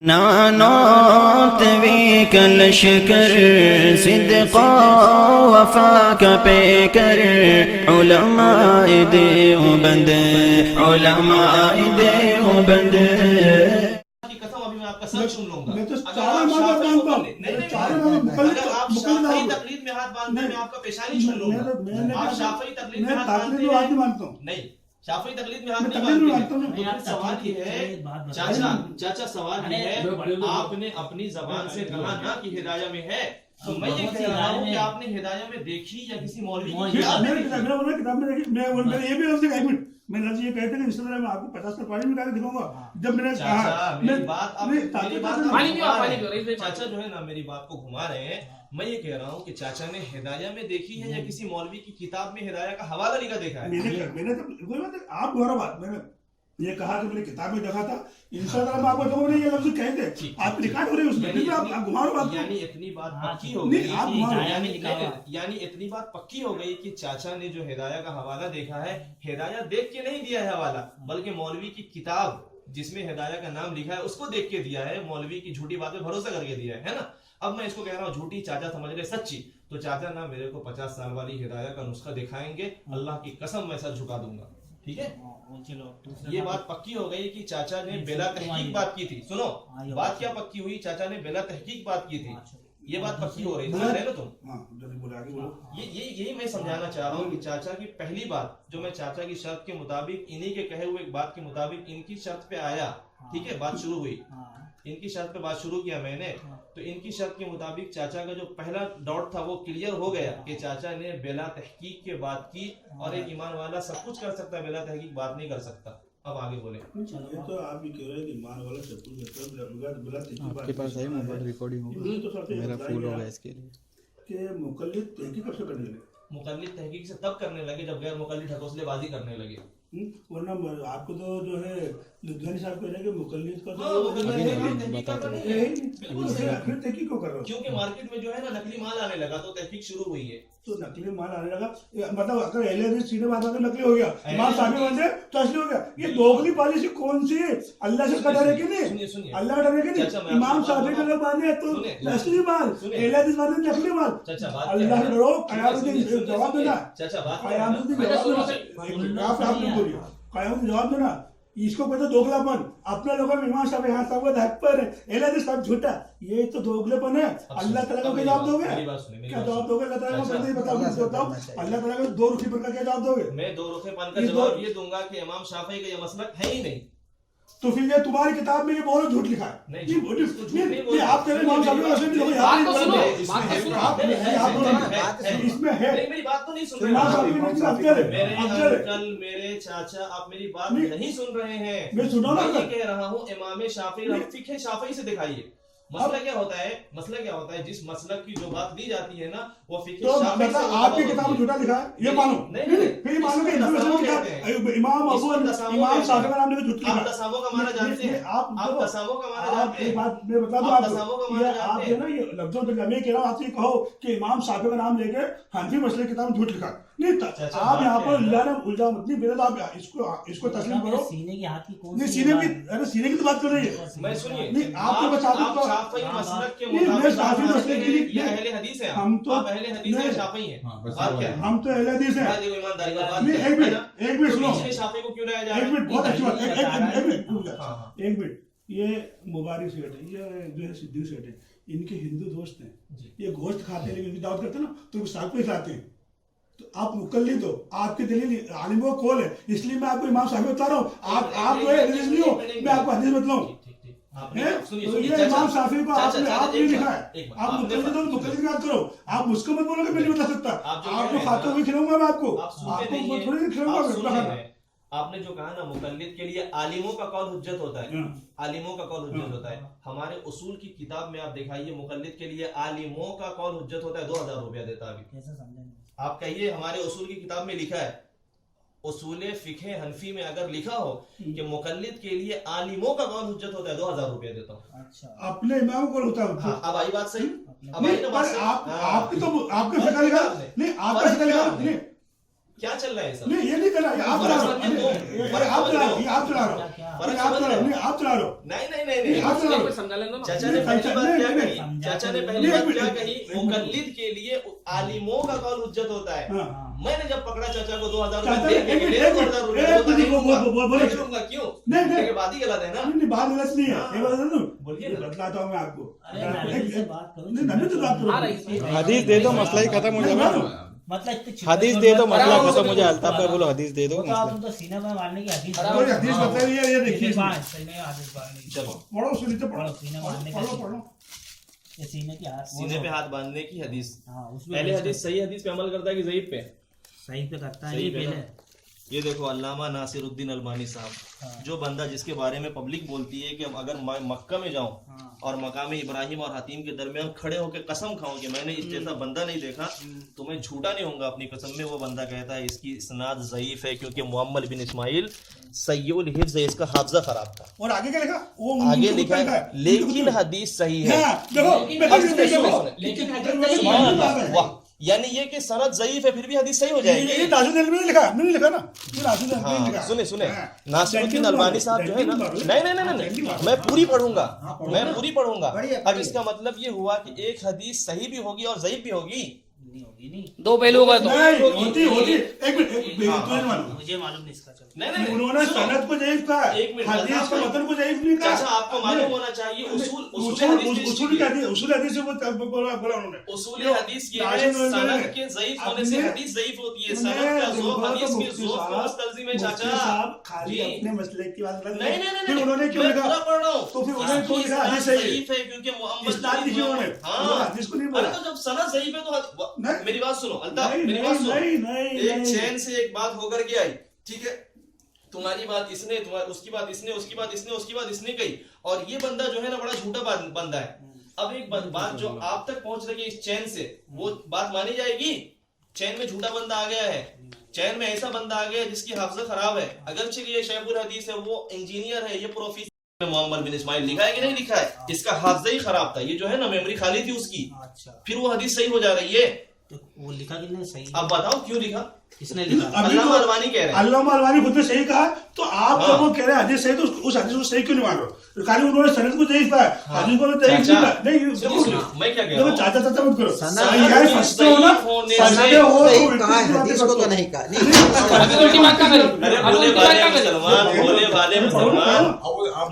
नानोत we कलशकर सिद्क़ा वफ़ा का picker उलमाए देवबंद उलमाए देवबंद की कसम अभी मैं आपका सर चुन लूंगा। मैं तो अगर चारों आप इमाम शाफी को मानता हूं। नहीं, चारों इमाम अगर आप शाफी मुकल्लिद तकलीद में हाथ बांधते हैं, मैं आपका पेशानी चुन मैं लूंगा। आप शाफी तकलीद में मैं हाथ ताकलीद बांधते में हाथ नहीं हैं, मानता हूं। नहीं शाफी तकलीद में हाथ मैं नहीं तकलीद में बांधते मानता हूं। हैं। तो सवाल ये है चाचा सवाल ये है, आपने अपनी जबान से कहा ना कि हिदाया में है, तो मैं ये कह रहा हूँ कि आपने हिदाया में देखी या किसी मौलवी की किताब में देखी? मेरा बोला किताब में देखी। मैं ये भी लफ्ज़ एक मिनट मैं लफ्ज़ ये कहते हैं कि इंस्टाग्राम में आपको 50 का पानी निकाल के दिखाऊंगा। जब मैंने चाचा मेरी बात आप नहीं, मेरी बात ताकि- आप पानी पियो, घुमा पानी रहे हैं। पियो, चाचा जो है ना मेरी बात को घुमा रहे हैं। मैं ये कह रहा हूँ कि चाचा ने हिदाया में देखी है या किसी मौलवी की किताब में हिदाया का हवाला लिखा देखा है? मैंने तो कोई बात है, आप दोहरा बात मैंने ये कहा कि मैंने किताब में देखा था। इंस्टाग्राम में आपको देखो ये लफ्ज़ कहते ठीक, आप रिकॉर्ड हो रहे हैं उसमें, यानी फिर भी आप घुमा रहे हो बात। यानी इतनी बात हाँ, पक्की हो नहीं, गई आप कि- घुमा- यानी इतनी बात पक्की हो गई कि चाचा ने जो हिदाया का हवाला देखा है, हिदाया देख के नहीं दिया है हवाला, बल्कि मौलवी की किताब जिसमें हिदाया का नाम लिखा है उसको देख के दिया है, मौलवी की झूठी बात पे भरोसा करके दिया है ना। अब मैं इसको कह रहा हूँ झूठी, चाचा समझ रहे सच्ची, तो चाचा ना मेरे को 50 साल वाली हिदाया का नुस्खा दिखाएंगे, अल्लाह की कसम मैं सर झुका दूंगा। ठीक है, ये बात पक्की हो गई कि चाचा ने बेला तहकीक बात की थी। सुनो बात क्या पक्की हुई, चाचा ने बेला तहकीक बात की थी, ये बात पक्की हो रही है, समझ रहे हो ना तुम? हाँ, जल्दी बोलो, आगे बोलो। यही मैं समझाना चाह रहा हूँ कि चाचा की पहली बात जो मैं चाचा की शर्त के मुताबिक, इन्हीं के कहे हुए एक बात के मुताबिक इनकी शर्त पे आया, ठीक है, बात शुरू हुई, इनकी शर्त पे बात शुरू किया मैंने, तो इनकी शर्त के मुताबिक चाचा का जो पहला डाउट था वो क्लियर हो गया कि चाचा ने बेला तहकीक के बात की, और एक ईमान वाला सब कुछ कर सकता है, बेला तहकीक बात नहीं कर सकता। अब आगे बोले। ये तो आप भी कह रहे हैं कि ईमान वाला सब कुछ करता है, बिला तहकीक आपके पास है मोबाइल रिकॉर्डिंग ये तो होगा, सबसे मेरा बताया फुल गया होगा इसके लिए। कि मुकल्लिद तहकीक कब से करने लगे? मुकल्लिद तहकीक से तब करने लगे जब गैर मुकल्लिद हकोसलेबाजी करने लगे। वरना आपको तो जो है लुधियानी साहब कह रहे हैं कि मुकल्लिद का हाँ, तो मुकल्लिद अभी नहीं, तहकीक बता करना दो। नहीं है। बिल्कुल सही। फिर तहकीक क्यों कर रहे हो? क्योंकि मार्केट में जो है ना नकली माल आने लगा तो तहकीक शुरू हुई है। तो नकली माल आने लगा, मतलब अगर अहले हदीस सीधे बात आते नकली हो गया, इमाम साहब बन तो असली हो गया। ये दोगली पॉलिसी कौन सी है? अल्लाह से डर है कि नहीं? सुनिए अल्लाह का डर है कि चाचा, मैं नहीं? इमाम आपको साहब बात का लोग बांधे तो सुनिए। असली माल, सुनिए। अहले हदीस बांधे नकली माल। चाचा बात अल्लाह से डरो, कयामत सुनिए, दिन जवाब देना। चाचा बात कयामत दिन जवाब देना। आप नहीं बोलिए, कयामत दिन जवाब देना। इसको कहते दोगलापन। अपने लोगों में इमाम साहब यहाँ साहब हक पर है, अहले हदीस साहब झूठा, ये तो दोगलेपन है। अल्लाह ताला को क्या जवाब दोगे? मेरी बात सुनिए, मेरी क्या बात जवाब दोगे? अल्लाह ताला को चाचा, पहले ही बताओ। अल्लाह ताला को दो रुखी पर का क्या जवाब दोगे? मैं दो रुखेपन का ये जवाब दो- ये दूंगा कि इमाम शाफी का ये मसलक है ही नहीं। तो फिर ये तुम्हारी किताब में ये बहुत झूठ लिखा है। नहीं, ये झूठ नहीं ये बोल रहा। आप कह रहे इमाम साहब का असली नहीं होगा, बात यहाँ तो पे सुनो, बोल रहे हैं। बात तो सुनो। आप नहीं, है, आप बोल रहे हैं। है। इसमें है नहीं, मेरी बात तो नहीं सुन इमाम साहब रहे की हैं। नकली अफजल है, मेरे अफजल है। अंकल, मेरे चाचा, आप मेरी बात नहीं। नहीं सुन रहे हैं। मैं सुना ना मैं ये सर। कह रहा हूँ इमाम शाफी नहीं। फिक्र शाफी से दिखाइए। मसला क्या होता है, मसला क्या होता है, जिस मसलक की जो बात दी जाती है ना वो फिक्र तो शाफी से मतलब मुताबिक आपकी किताब में होती है। झूठा लिखा है, ये मानो। नहीं, नहीं, फिर मानो कि इसको इन्फॉर्मेशन तसावो लिखा कहते हैं। इमाम इसको अबू तसावो इमाम कहते साहब हैं। का नाम लेकर झूठ आप लिखा। तसावो का माना जानते हैं? आप आप तसावो का माना आप जानते एक हैं? बात मैं बता दूं आप आपको, तसावो का ये माना आप जानते ये ना ये लफ्जों पे मैं कह रहा हूँ आपसे कहो कि इमाम साहब का नाम लेके हनफी मसले की किताब में झूठ लिखा नहीं था। चाचा, आप यहाँ बात पर क्या है? इल्जाम मत नहीं मेरे, तो आप इसको तस्लीम करो। सीने की हाथ की कौन नहीं सी सीने की, बात? अरे सीने की तो बात कर रही है। मैं सुनिए, नहीं, आपको बता दूं आप तो- शाफी मसलक के नहीं, मैं मुताबिक शाफी आप मसलक के लिए- ये अहले हदीस है, हम तो- आप अहले हदीस है, नहीं। शाफी है। हाँ, बस बात क्या है? हम तो अहले हदीस हैं। बात देखो, ईमानदारी का बात नहीं, क्या एक है मिनट, ना? एक मिनट तो सुनो। बीच में शाफी को क्यों लाया जा रहा एक है? मिनट, बहुत अच्छी बात, एक मिनट रुक हाँ, जा। हाँ। एक मिनट, ये मुबारक सेठ है, ये जो है सिद्धू सेठ है, इनके हिंदू दोस्त हैं। जी। ये गोश्त खाते हैं लेकिन इनकी दावत करते हैं ना तो साग पे खाते हैं। तो आप मुकल्लिद हो, आपकी दलील आलिमों का कौल है, इसलिए मैं आपको इमाम साहब बता रहा हूँ। आप जो है हदीस नहीं हो, मैं आपको हदीस बताऊँ। ठीक, ठीक, ठीक। आपने हैं? सुनिए, तो सुनिए, ये चाचा, इमाम शाफी को चाचा, आपने चाचा, आपने एक लिखा बात, है। एक बात, आप आपने मुकल्लिद हो, बात- मुकल्लिद की बात करो। आप मुझको मत बोलो कि मैं नहीं बता सकता। आप जो कह आपको रहे हैं खाते ना, हुए खिलाऊंगा मैं आपको। आप सुनते आपको नहीं हैं, थोड़ी नहीं खिलाऊंगा आप मैं, सुन अपना रहे खाना। हैं। आपने जो कहा ना मुकल्लिद के लिए आलिमों का कौल हुज्जत होता है, हाँ। आलिमों का कौल हुज्जत होता है। हमारे उसूल की किताब में आप दिखाइए मुकल्लिद के लिए आलिमों का कौल हुज्जत होता है, 2000 रुपया देता है अभी। कैसे समझेंगे? आप कहिए हमारे उसूल की किताब में लिखा है, उसूल फिक़ह हनफी में अगर लिखा हो कि मुकल्लिद के लिए आलिमों का कौल हुज्जत होता है, 2000 रुपया देता हूँ। अच्छा, अपने इमाम को होता है। हाँ, अब आई बात सही, अब आई नहीं ना पर बात सही। आप हाँ। आपकी तो आपके फिक्र लिखा नहीं, आपका फिक्र लिखा नहीं, क्या चल रहा है सब? नहीं ये नहीं करना, ये आप चला रहे हो, ये आप चला रहे हो, ये आप चला रहे हो, ये आप चला रहे हो, नहीं आप चला रहे हो, नहीं नहीं नहीं नहीं, आप चला रहे हो। समझा लेना ना। चाचा ने पहली बात क्या कही? नहीं, चाचा ने पहली बात क्या कही? मुकल्लिद के लिए आलिमों का कौल हुज्जत होता है। हाँ। मैंने जब पकड़ा चाचा को 2000 चाचा, रुपए दे के एक मिनट, 1500 रुपए एक मिनट, नहीं बोलो, दूंगा। नहीं दूंगा, क्यों? नहीं, नहीं। ये बात ही गलत है ना। नहीं बात गलत नहीं है, हाँ। ये बात है ना, बोलिए ना। बतलाता हूँ मैं आपको। अरे नानी से बात करो। नहीं नानी से बात हाँ, करो। रईस। हदीस दे दो, मसला ही खत्म हो जाएगा। मतलब इतनी छिपा हदीस छोड़ दे दो, मत मसला करो। खत्म हो जाए। अल्ताफ भाई बोलो हदीस दे दो, बताओ, मसला। तुम तो सीने में मारने की हदीस कोई हदीस बता रही है, ये देखिए सीने में सीने में हदीस मारने की। चलो पढ़ो, सुनी तो पढ़ो, पढ़ो, सीने मारने का पढ़ो पढ़ो। ये सीने की हाथ सीने पे हाथ बांधने की हदीस। हाँ, उसमें पहले हदीस सही हदीस पे अमल करता है कि ज़ईफ पे? सही पे करता है सही ये पे पहले। ना। ये देखो अल्लामा नासिरुद्दीन अल्बानी साहब, हाँ। जो बंदा जिसके बारे में पब्लिक बोलती है कि अगर मैं मक्का में जाऊं हाँ। और मकाम इब्राहिम और हतीम के दरमियान खड़े होकर कसम खाऊं कि मैंने इस जैसा बंदा नहीं देखा, तो मैं झूठा नहीं होऊंगा अपनी कसम में। वो बंदा कहता है इसकी इसनाद ज़ईफ है क्योंकि मुअम्मल बिन इस्माइल सय्युल हिफ्ज़ है, इसका हाफजा खराब था। और आगे क्या लिखा? वो आगे लिखा है लेकिन हदीस सही है। हाँ, देखो, वाह, यानी ये कि सनद ज़ईफ है फिर भी हदीस सही हो ये जाएगी। नासिरुद्दीन में नहीं लिखा, मैंने लिखा ना, ये नासिरुद्दीन में नहीं हाँ, लिखा। सुने सुने हाँ। नासिरुद्दीन अल्बानी साहब जो है ना, नहीं, मैं पूरी पढ़ूंगा, मैं पूरी पढ़ूंगा। अब इसका मतलब ये हुआ कि एक हदीस सही भी होगी और ज़ईफ भी होगी। नहीं होगी, नहीं दो पहलू होगा तो नहीं, होती, एक मिनट, तुम्हें मालूम। मुझे मालूम नहीं इसका। चलो नहीं नहीं उन्होंने सुनो। सनद को ज़ईफ कहा, एक मिनट, हदीस अल्ताफ के भाई। मतन को ज़ईफ नहीं कहा। चाचा आपको मालूम होना चाहिए उसूल उसूल हदीस से वो बोला उन्होंने। उसूल हदीस ये है सनद के ज़ईफ होने से हदीस ज़ईफ होती है। सनद का ज़ौक़ हदीस के ज़ौक़ को मुस्तलज़िम है चाचा। साहब खाली जी। अपने मसले की बात कर रहे नहीं हैं। नहीं फिर नहीं, उन्होंने क्यों मैं लिखा? पूरा पढ़ रहा हूँ। तो फिर उन्होंने क्यों लिखा हदीस सही है? ज़ईफ है क्योंकि मुहम्मद इस्नाद लिखी उन्होंने, उन्होंने हदीस को नहीं बोला। अरे तो जब सनद ज़ईफ है तो नहीं। मेरी बात सुनो अल्ताफ, नहीं, मेरी बात सुनो। नहीं, एक चैन से एक बात होकर के आई, ठीक है, तुम्हारी बात इसने, तुम्हारी उसकी बात इसने, उसकी बात इसने, उसकी बात इसने कही, और ये बंदा जो है ना बड़ा झूठा बंदा है। अब एक बात जो आप तक पहुंच रही है इस चैन से, वो बात मानी जाएगी? चैन में झूठा बंदा आ गया है, चैन में ऐसा बंदा आ गया है जिसकी हाफजा खराब है। अगरचे ये शेखुल हदीस है, वो इंजीनियर है, ये प्रोफेसर मुअम्मल बिन इस्माइल लिखा है कि नहीं लिखा है, इसका हाफजा ही खराब था। ये जो है ना मेमोरी खाली थी उसकी, अच्छा, फिर वो हदीस सही हो जा रही है। तो वो लिखा कि नहीं सही? अब बताओ क्यों लिखा? किसने लिखा? अभी अल्लामा तो अलवानी कह रहे हैं। अल्लामा अलवानी खुद ने सही कहा, तो आप हाँ। जब वो कह रहे हैं हदीस सही, तो उस हदीस को सही क्यों नहीं मान रहे हो? खाली उन्होंने सनद को ज़ईफ कहा, हदीस को ज़ईफ नहीं कहा। नहीं, सुनिए, सुनिए, मैं क्या कह रहा देखो हूँ? चाचा चाचा मत करो। सनद सही फंसते हो ना, होने सनद से- हो तो सही उल्टी कहा है, सीधी हदीस बातें को तो करते हो। नहीं कहा। अभी उल्टी बात क्या करी? अरे अब भोले उल्टी बात भाले क्या करी? मुसलमान, भोले भाले मुसलमान,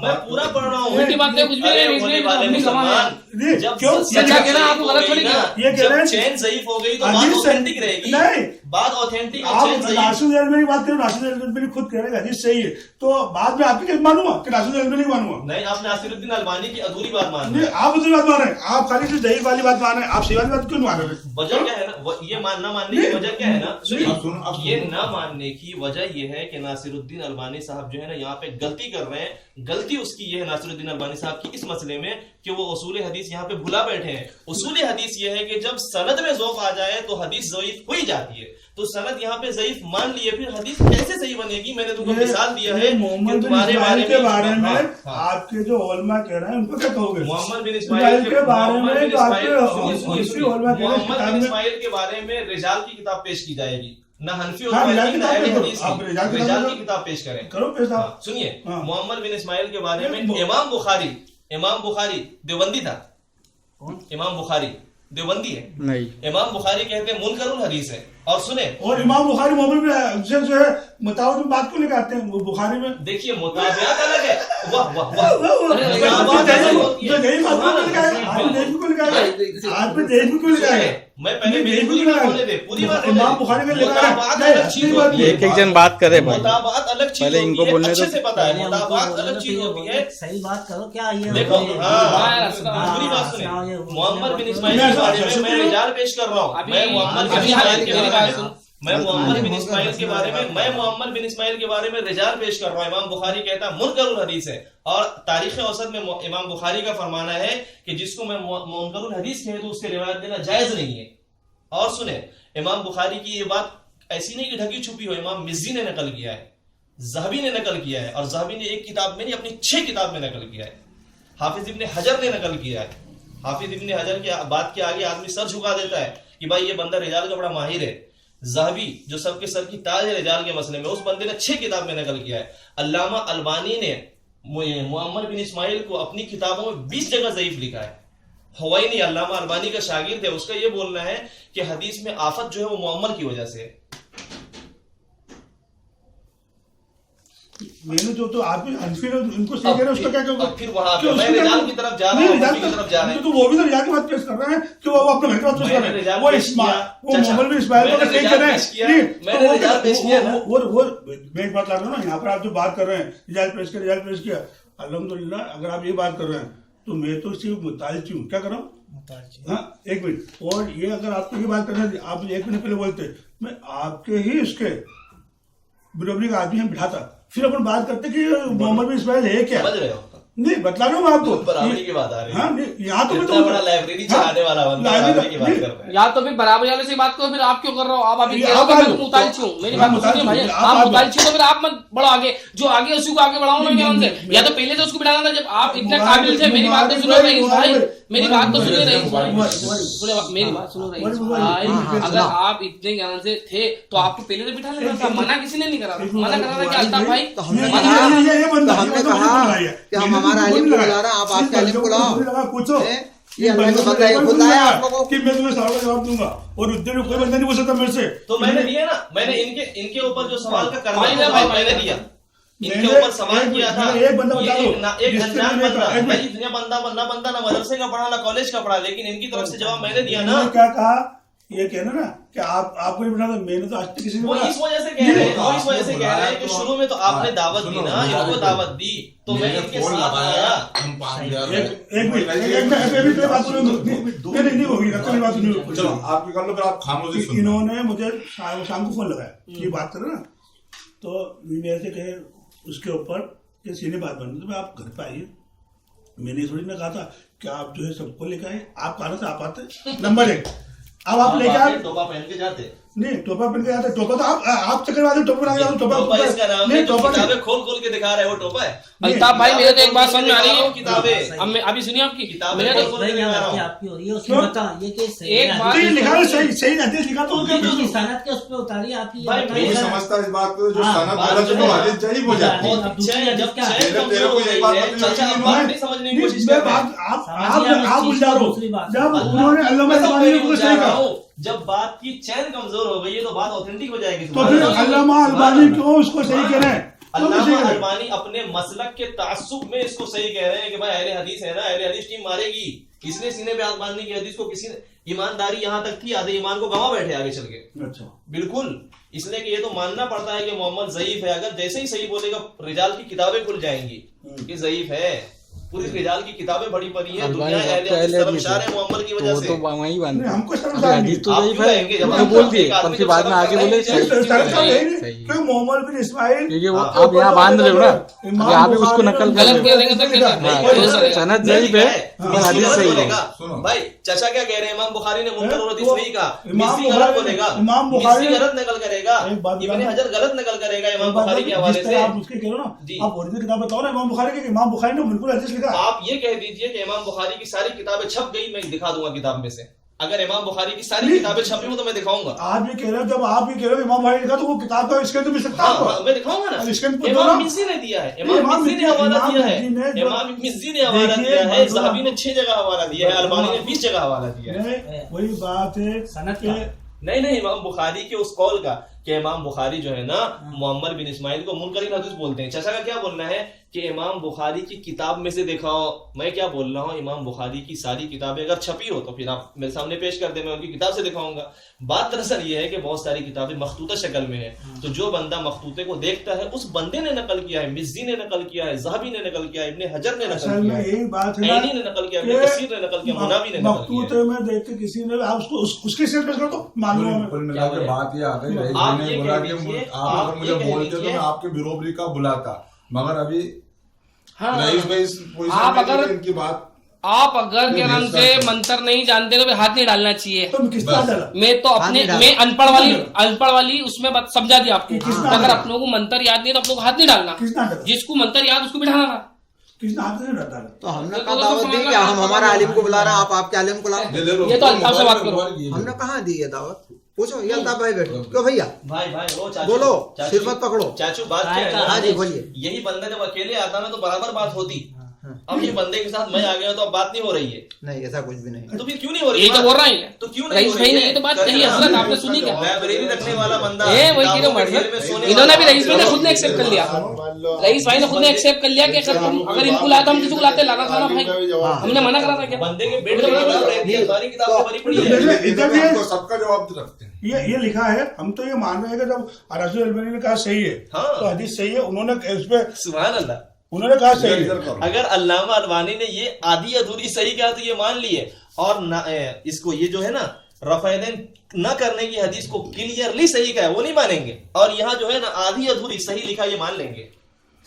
मैं पूरा पढ़ रहा हूँ। उल्टी बात क्या कुछ भी अरे नहीं, भोले इसमें भाले अपनी जबान है। मुसलमान, जब क्यों? सनद चाचा कह रहे हैं, ज़ईफ आपको हो गलत गई थोड़ी ना, कहा। ये कह रहे जब हैं- चैन ज़ईफ हो गई तो बात हदीस ऑथेंटिक रहेगी। नहीं। बात ऑथेंटिक और आप चैन ज़ईफ। नासिरुद्दीन अल्बानी की बात करो, नासिरुद्दीन अल्बानी खुद कह रहे हैं हदीस सही है, तो बाद में आपकी कैसे मानूंगा कि नासिरुद्दीन अल्बानी की मानूंगा? नहीं, आप नासिरुद्दीन अल्बानी की अधूरी बात मान रहे नहीं, हैं। आप उधर बात मान रहे हैं, आप खाली सिर्फ ज़ईफ वाली बात मान रहे हैं, आप सही वाली बात क्यों नहीं मान रहे? वजह क्या है ना, ये मानना मानने की वजह क्या है ना, सुनिए, ये ना मानने की वजह ये है कि नासिरुद्दीन अल्बानी साहब जो है ना यहाँ पे गलती कर रहे हैं। गलती उसकी ये है नासिरुद्दीन अल्बानी साहब की इस मसले में कि वो उसूल हदीस यहाँ पे भुला बैठे हैं। उसूल हदीस ये है कि जब सनद में ज़ौक़ आ जाए तो हदीस ज़ईफ हो ही जाती है। तो सनद यहाँ पे ज़ईफ मान लिए, फिर हदीस कैसे सही बनेगी? मैंने तुमको मिसाल दिया है मोहम्मद कि बिन तुम्हारे इस्माइल के बारे में हाँ, हाँ। आपके जो उलमा कह रहे हैं उनको क्या कहोगे? मोहम्मद बिन इस्माइल के बारे मोहम्मद में बिन तो इस्माइल- आपके सुनिए, हनफी उलमा कह रहे हैं मोहम्मद किताब बिन में। इस्माइल के बारे में रिजाल की किताब पेश की जाएगी, ना हनफी हाँ, उलमा रिजाल की, की ना किताब अहले पेश हदीस करो। आप की। रिजाल की रिजाल किताब की किताब पेश करें। करो पेश आप। हाँ, सुनिए, हाँ। मोहम्मद बिन इस्माइल के बारे में नहीं, इमाम बुखारी देवबंदी था। कौन? इमाम बुखारी देवबंदी है। नहीं, इमाम बुखारी कहते हैं मुनकरुल हदीस है। और सुने, और इमाम बुखारी मोहम्मद में जो है मुताबिक में बात क्यों निकालते हैं वो बुखारी में? देखिए मुताबियात अलग है। वाह वाह वाह, मैं पहले मेरी पूरी बात होने दे, पूरी बात होने दे। इमाम बुखारी में लिखा मुताबात अलग चीज होती है। एक एक जन बात करे भाई। मुताबात अलग चीज पहले होती इनको है, बोलने अच्छे दो। से पता है। पहले हमको मुताबात बोलने अलग दो, चीज ये होती बोलो, है। सही बात करो क्या ये? देखो, हाँ, हाँ, पूरी बात सुने। सुनाओ ये, मोहम्मद बिन बोलो। इस्माइल के बारे में मैं रिजाल पेश कर रहा हूँ। अभी- मैं मोहम्मद बिन अभी इस्माइल के मेरी बारे बात सुन। में मैं मोहम्मद बिन इस्माइल के बारे में मोहम्मद बिन इस्माइल के बारे में रिजाल पेश कर रहा हूँ। इमाम बुखारी कहता है मुनकरुल हदीस है, और तारीख औसत में इमाम बुखारी का फरमाना है कि जिसको मैं मुनकरुल हदीस कहे तो उसके रिवायत देना जायज नहीं है। और सुने, इमाम बुखारी की ये बात ऐसी नहीं कि ढकी छुपी हो, इमाम मिज़्ज़ी ने नकल किया है, ज़हबी ने नकल किया है, और ज़हबी ने एक किताब में नहीं अपनी 6 किताब में नकल किया है। हाफिज इब्ने हजर ने नकल किया है। हाफिज इब्ने हजर की बात के आगे आदमी सर झुका देता है कि भाई ये बंदा रिजाल का बड़ा माहिर है। ज़हबी जो सबके सर की ताज है रिजाल के मसले में, उस बंदे ने 6 किताब में नकल किया है। अल्लामा अलबानी ने मुअम्मर बिन इस्माइल को अपनी किताबों में 20 जगह ज़ईफ लिखा है। हवैनी अल्लामा अलबानी का शागिर्द है, उसका यह बोलना है कि हदीस में आफत जो है वो मुअम्मल की वजह से है। मैंने जो तो आप हनफी ने उनको सही कह रहे हैं, उसका क्या कहोगे? फिर वहां पे मैं रिजाल की तरफ जा रहा हूं, हनफी की तरफ जा रहे हैं, तो वो भी तो रिजाल की बात पेश कर रहे हैं कि वो अपने घर की बात पेश कर रहे हैं। वो मोहम्मद बिन इस्माइल को सही कह रहे हैं। मैंने रिजाल पेश किया ना, वो मैं एक बात कर रहा हूं ना, यहाँ पर आप जो बात कर रहे हैं रिजाल पेश किया, अल्हम्दुलिल्लाह अगर आप ये बात कर रहे हैं तो मैं तो सिर्फ मुतालिब हूँ, क्या कर रहा हूँ? हाँ एक मिनट, और ये अगर आपको ये बात करना है, आप 1 मिनट पहले बोलते मैं आपके ही उसके बराबरी का आदमी हम बिठाता, फिर अपन बात करते कि मोहम्मद बिन इस्माइल है क्या? समझ रहे हो? नहीं बतला रहा हूँ मैं आपको, बराबरी की बात आ रही है। हाँ यहाँ तो इतना बड़ा लाइब्रेरी चलाने वाला बंदा बराबरी की बात कर रहा है। या तो फिर बराबर वाले से बात करो, फिर आप क्यों कर रहे हो? आप अभी कह रहे हो कि मैं मुतालिब हूँ, मेरी बात सुनिए भाई, आप मुतालिब हो तो फिर आप मत बढ़ो आगे, जो आगे उसी को आगे बढ़ाओ ना क्या से, या तो पहले से उसको बिठाना था जब आप इतने काबिल थे। मेरी बात तो सुनो रईस भाई, मेरी बात तो सुनिए रईस भाई, मेरी बात सुनो रईस भाई, अगर आप इतने ज्ञान से थे तो आपको पहले से बिठा लेना था, मना किसी ने नहीं करा था, मना करा था कि अल्ताफ भाई हमने कहा कि हम हमारा आलिम को बुला रहे हैं, आप आपके आलिम को लाओ, पूछो ये अल्लाह ने बताया, खुद आया आप लोगों कि मैं तुम्हें सवाल का जवाब दूंगा और उस दिन कोई बंदा नहीं पूछ सकता मेरे से। तो मैंने दिया ना, मैंने इनके ऊपर जो सवाल का करना था मैंने दिया, इनके ऊपर सवाल किया था। एक बंदा बता दो, एक अनजान बंदा, भाई इतने बंदा ना मदरसे का पढ़ा ना कॉलेज का पढ़ा, लेकिन इनकी तरफ से जवाब मैंने दिया ना। क्या कहा, ये कहना ना कि आपको नहीं बिठाना, मैंने तो आज तक किसी वो इस वजह से कह रहे हैं, वो इस वजह से कह रहे हैं कि शुरू में तो आपने दावत दी ना, इनको दावत दी तो मैं इनके साथ आया। एक मिनट बात नहीं होगी, बात नहीं होगी। चलो आपकी कर लो, फिर आप खामोशी सुनो। इन्होंने मुझे शाम को फोन लगाया, ये बात करो ना, तो मेरे से कहे उसके ऊपर ये सीने बात बनी, तो आप घर पे आइए। मैंने थोड़ी ना कहा था कि आप जो है सबको लेकर आए, आप कहा था आप आते। नंबर 1, अब आप लेके आए, टोपा पहन के जाते नहीं, टोपा पहन के जाते, टोपा तो आप चक्रवादी टोपा बना के टोपा इसका नाम नहीं, है, टोपा किताबें खोल के दिखा रहे हैं, वो टोपा है। अल्ताफ भाई मेरे तो एक बात समझ में आ रही है, किताबें अब मैं अभी सुनिए आपकी किताबें मेरे तो आपकी हो रही है, उसमें बता ये केस सही एक है, बात नहीं लिखा है, सही हदीस लिखा तो आपकी जो सनद के उस पे उतारी आपकी, भाई, कोई ये समझता है इस बात को, जो हाँ, सनद बात गलत है सुनो। तो हदीस जरीब हो जाती है। अब दूसरी हदीस क्या है? तेरे को एक बात बतानी चाचा होगी, आप बात नहीं समझने की कोशिश कर रहे हैं। आप उलझा रहे हो। जब उन्होंने अल्लामा अलबानी को सही कहा, जब बात की चैन कमजोर हो गई है तो बात ऑथेंटिक हो जाएगी। तो फिर अल्लामा अलबानी क्यों उसको सही कह रहे हैं? अल्लामा अलबानी अपने मसलक के तासुब में इसको सही कह रहे हैं कि भाई अहले हदीस है ना, अहले हदीस टीम मारेगी, इसलिए सीने पे हाथ बांधने की हदीस को किसी ने, ईमानदारी यहाँ तक थी, आधे ईमान को गंवा बैठे आगे चल के। अच्छा, बिल्कुल, इसलिए कि ये तो मानना पड़ता है कि मोहम्मद ज़ईफ है। अगर जैसे ही सही बोलेगा रिजाल की किताबें खुल जाएंगी कि ज़ईफ है, पूरी रिजाल की किताबें बड़ी पड़ी हैं, दुनिया अहले हदीस शर्मशार है मोहम्मद की वजह से। तो वहीं बांध नहीं, हमको शर्मसार नहीं। तो आप सही क्यों कहेंगे जब है, आप बोल दिए, एक आदमी पर फिर जब बाद में आगे शर्म बोले करेंगे, सही, क्यों मोहम्मद बिन इस्माइल, क्योंकि वो आप यहाँ बांध रहे हो ना, अभी आप ही उसको नकल कर गलत रहे कह हो। रहे हैं, सनद जरीब है, पर हदीस सही है। सुनो। भाई चाचा क्या कह रहे हैं, इमाम बुखारी ने मुनकर और हदीस तो वही कहा, इमाम मिस्री गलत बुखारी- बोलेगा, इमाम बुखारी- मिस्री गलत नकल करेगा, एक बात इब्ने बताना- हजर गलत नकल करेगा इमाम एक बात बुखारी के बताओ, हवाले जिस से। तरह आप उसके कह रहे हो ना, जी। आप ओरिजिनल किताब बताओ ना इमाम बुखारी की, इमाम बुखारी ने मुनकर हदीस लिखा। आप ये कह दीजिए कि इमाम बुखारी की सारी किताबें छप गई, मैं दिखा दूंगा किताब में से। अगर इमाम बुखारी की सारी नहीं। किताबें छपी हो तो मैं दिखाऊंगा। आप ये कह रहे हो, जब आप ये कह रहे हो इमाम बुखारी ने लिखा, तो वो किताब का इसके तो मिल सकता है हाँ, आपको। मैं दिखाऊंगा ना। अब इसके अंदर इमाम पूछो ना। मिज़्ज़ी ने दिया है, इमाम इमाम मिज़्ज़ी ने हवाला इमाम दिया है, मिज़्ज़ी ने जो- इमाम मिज़्ज़ी ने हवाला देखिए, दिया है, बात सुनो। ज़हाबी ने 6 जगह हवाला दिया है, अलबानी ने 20 जगह हवाला दिया है। नहीं, वही बात है सनद कि का। नहीं, इमाम बुखारी के उस कौल का कि इमाम बुखारी जो है ना मोहम्मद बिन इस्माइल को मुनकरीन हदीस बोलते हैं। चाचा का क्या बोलना है कि इमाम बुखारी की किताब में से दिखाओ। मैं क्या बोल रहा हूँ, इमाम बुखारी की सारी किताबें अगर छपी हो तो फिर आप मेरे सामने पेश कर दे, मैं उनकी किताब से दिखाऊंगा। बात दरअसल ये है कि बहुत सारी किताबें मखतूता शक्ल में है, तो जो बंदा मखतूते को देखता है उस बंदे ने नकल किया है, मिज़्ज़ी ने नकल किया है, ज़हाबी ने नकल किया है, इब्ने हजर ने असल नकल में किया है, यही बात है ना, ऐनी ने नकल किया, इब्ने कसीर ने नकल किया, मुनावी ने नकल किया मखतूते में देख के किसी ने आप उसको उसके सिर पे कर दो, मालूम है। कुल मिला के बात ये आ गई, रईस आप भाई ने ये बोला कह कि दीजिए, आप आप अगर मुझे ये कह बोलते तो दीजिए। मैं आपके बिरोबरी का बुलाता, मगर अभी हाँ, रईस भाई इस पोजीशन आप में अगर- थे, इनकी बात आप अगर क्या नाम से मंत्र नहीं जानते तो फिर हाथ नहीं डालना चाहिए। तो किस तरह डाला? मैं तो अपने मैं अनपढ़ वाली उसमें बात समझा दी आपको। किसने अगर डाला? अपनों को मंत्र याद नहीं तो अपनों को हाथ नहीं डालना, किसने डाला? जिसको मंत्र याद उसको बिठाना था। किसने हाथ नहीं डाला? तो हमने तो कहा तो दावत दी समझ कि हम लो, हमारा आलिम को बुला रहे हैं, आप आपके आलिम को लाओ। ले लो, ये तो अल्ताफ से बात करो। हमने कहाँ दी है दावत? पूछो ये अल्ताफ भाई बैठो क्यों भैया भाई भाई वो चाचू बोलो चाचू, सिर मत पकड़ो चाचू बात क्या है हाँ ना, जी बोलिए यही बंदा जब अकेले आता ना तो बराबर बात होती। अब ये बंदे के साथ मैं आ गया तो अब बात नहीं हो रही है। नहीं ऐसा कुछ भी नहीं तो फिर क्यों नहीं हो रही यही तो बात? बोल रहा है तो क्यों नहीं रईस हो भाई रही ने है? ये तो बात कही करें है ना। हजरत, आपने सुनी क्या? लाइब्रेरी रखने वाला बंदा वही कह रहा हूँ जेल में सोने इन्होंने भी वाला रईस भाई ने खुद ने एक्सेप्ट कर लिया, रईस भाई ने खुद ने एक्सेप्ट कर लिया कि अगर इनको लाया तो हम किसी को लाते लाना खाना भाई, हमने मना करा था क्या? बंदे के बेड पे किताब रहती है, सारी किताब भरी पड़ी है। इधर भी तो सबका जवाब रखते हैं। ये लिखा है, हम तो ये मान रहे हैं कि जब रसूल अल्बानी ने कहा सही है हाँ। तो हदीस सही है, उन्होंने इस पे सुभान अल्लाह। उन्होंने कहा सही है। अगर अल्लामा अलबानी ने ये आधी अधूरी सही कहा तो ये मान लिए, और इसको ये जो है ना रफ़ायदैन न करने की हदीस को क्लियरली सही कहा है वो नहीं मानेंगे, और यहाँ जो है ना आधी अधूरी सही लिखा ये मान लेंगे।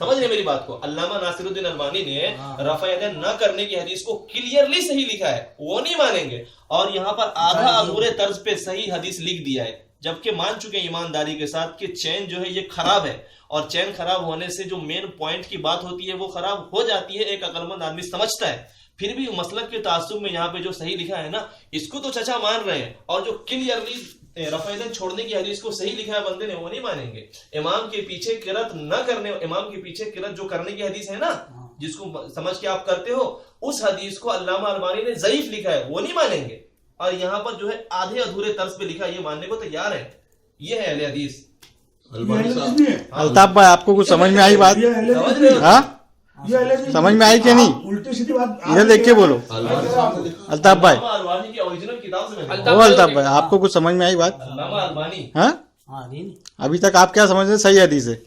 समझ रहे मेरी बात को? अल्लामा नासिरुद्दीन अलबानी ने रफ़ायदैन न करने की हदीस को क्लियरली सही लिखा है वो नहीं मानेंगे, और यहाँ पर आधा अधूरे तर्ज पे सही हदीस लिख दिया है, जबकि मान चुके हैं ईमानदारी के साथ कि चैन जो है ये खराब है, और चैन खराब होने से जो मेन पॉइंट की बात होती है वो खराब हो जाती है, एक अक्लमंद आदमी समझता है। फिर भी मसलक के तासुब में यहाँ पे जो सही लिखा है ना इसको तो चचा मान रहे हैं, और जो क्लियरली रफ़ायदैन छोड़ने की हदीस को सही लिखा है बंदे ने वो नहीं मानेंगे। इमाम के पीछे किरत न करने, इमाम के पीछे किरत जो करने की हदीस है ना जिसको समझ के आप करते हो, उस हदीस को अल्लामा अलबानी ने ज़ईफ लिखा है वो नहीं मानेंगे, और यहाँ पर जो है आधे अधूरे तर्ज पे लिखा है ये मानने को तैयार है। ये है अहले हदीस। अल्ताफ भाई आपको कुछ समझ में आई बात? समझ रहे हो? हाँ समझ में आई कि नहीं? उल्टी सीधी बात इधर देख के बोलो अल्ताफ भाई। अल्लामा अलबानी की ओरिजिनल किताब से मैंने ओ अल्ताफ भाई आपको कुछ समझ में आई बात? अल्लामा अलबानी हाँ हाँ नहीं अभी तक आप क्या समझ रहे? सही हदीस है,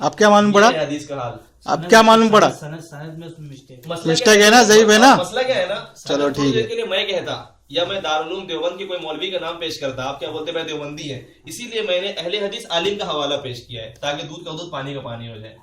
आप क्या मालूम पड़ा? ये हदीस का हाल। अब क्या मालूम पड़ा? सनद में उसमें मिस्टेक मसला मिस्टेक क्या है ना, ज़ईफ है ना? मसला क्या है ना, चलो ठीक है। के लिए मैं कहता या मैं दारुल देवबंद के कोई मौलवी का नाम पेश करता, आप क्या बोलते मैं देवबंदी है, इसीलिए मैंने अहले हदीस आलिम का हवाला पेश किया है ताकि दूध का दूध पानी का पानी हो जाए।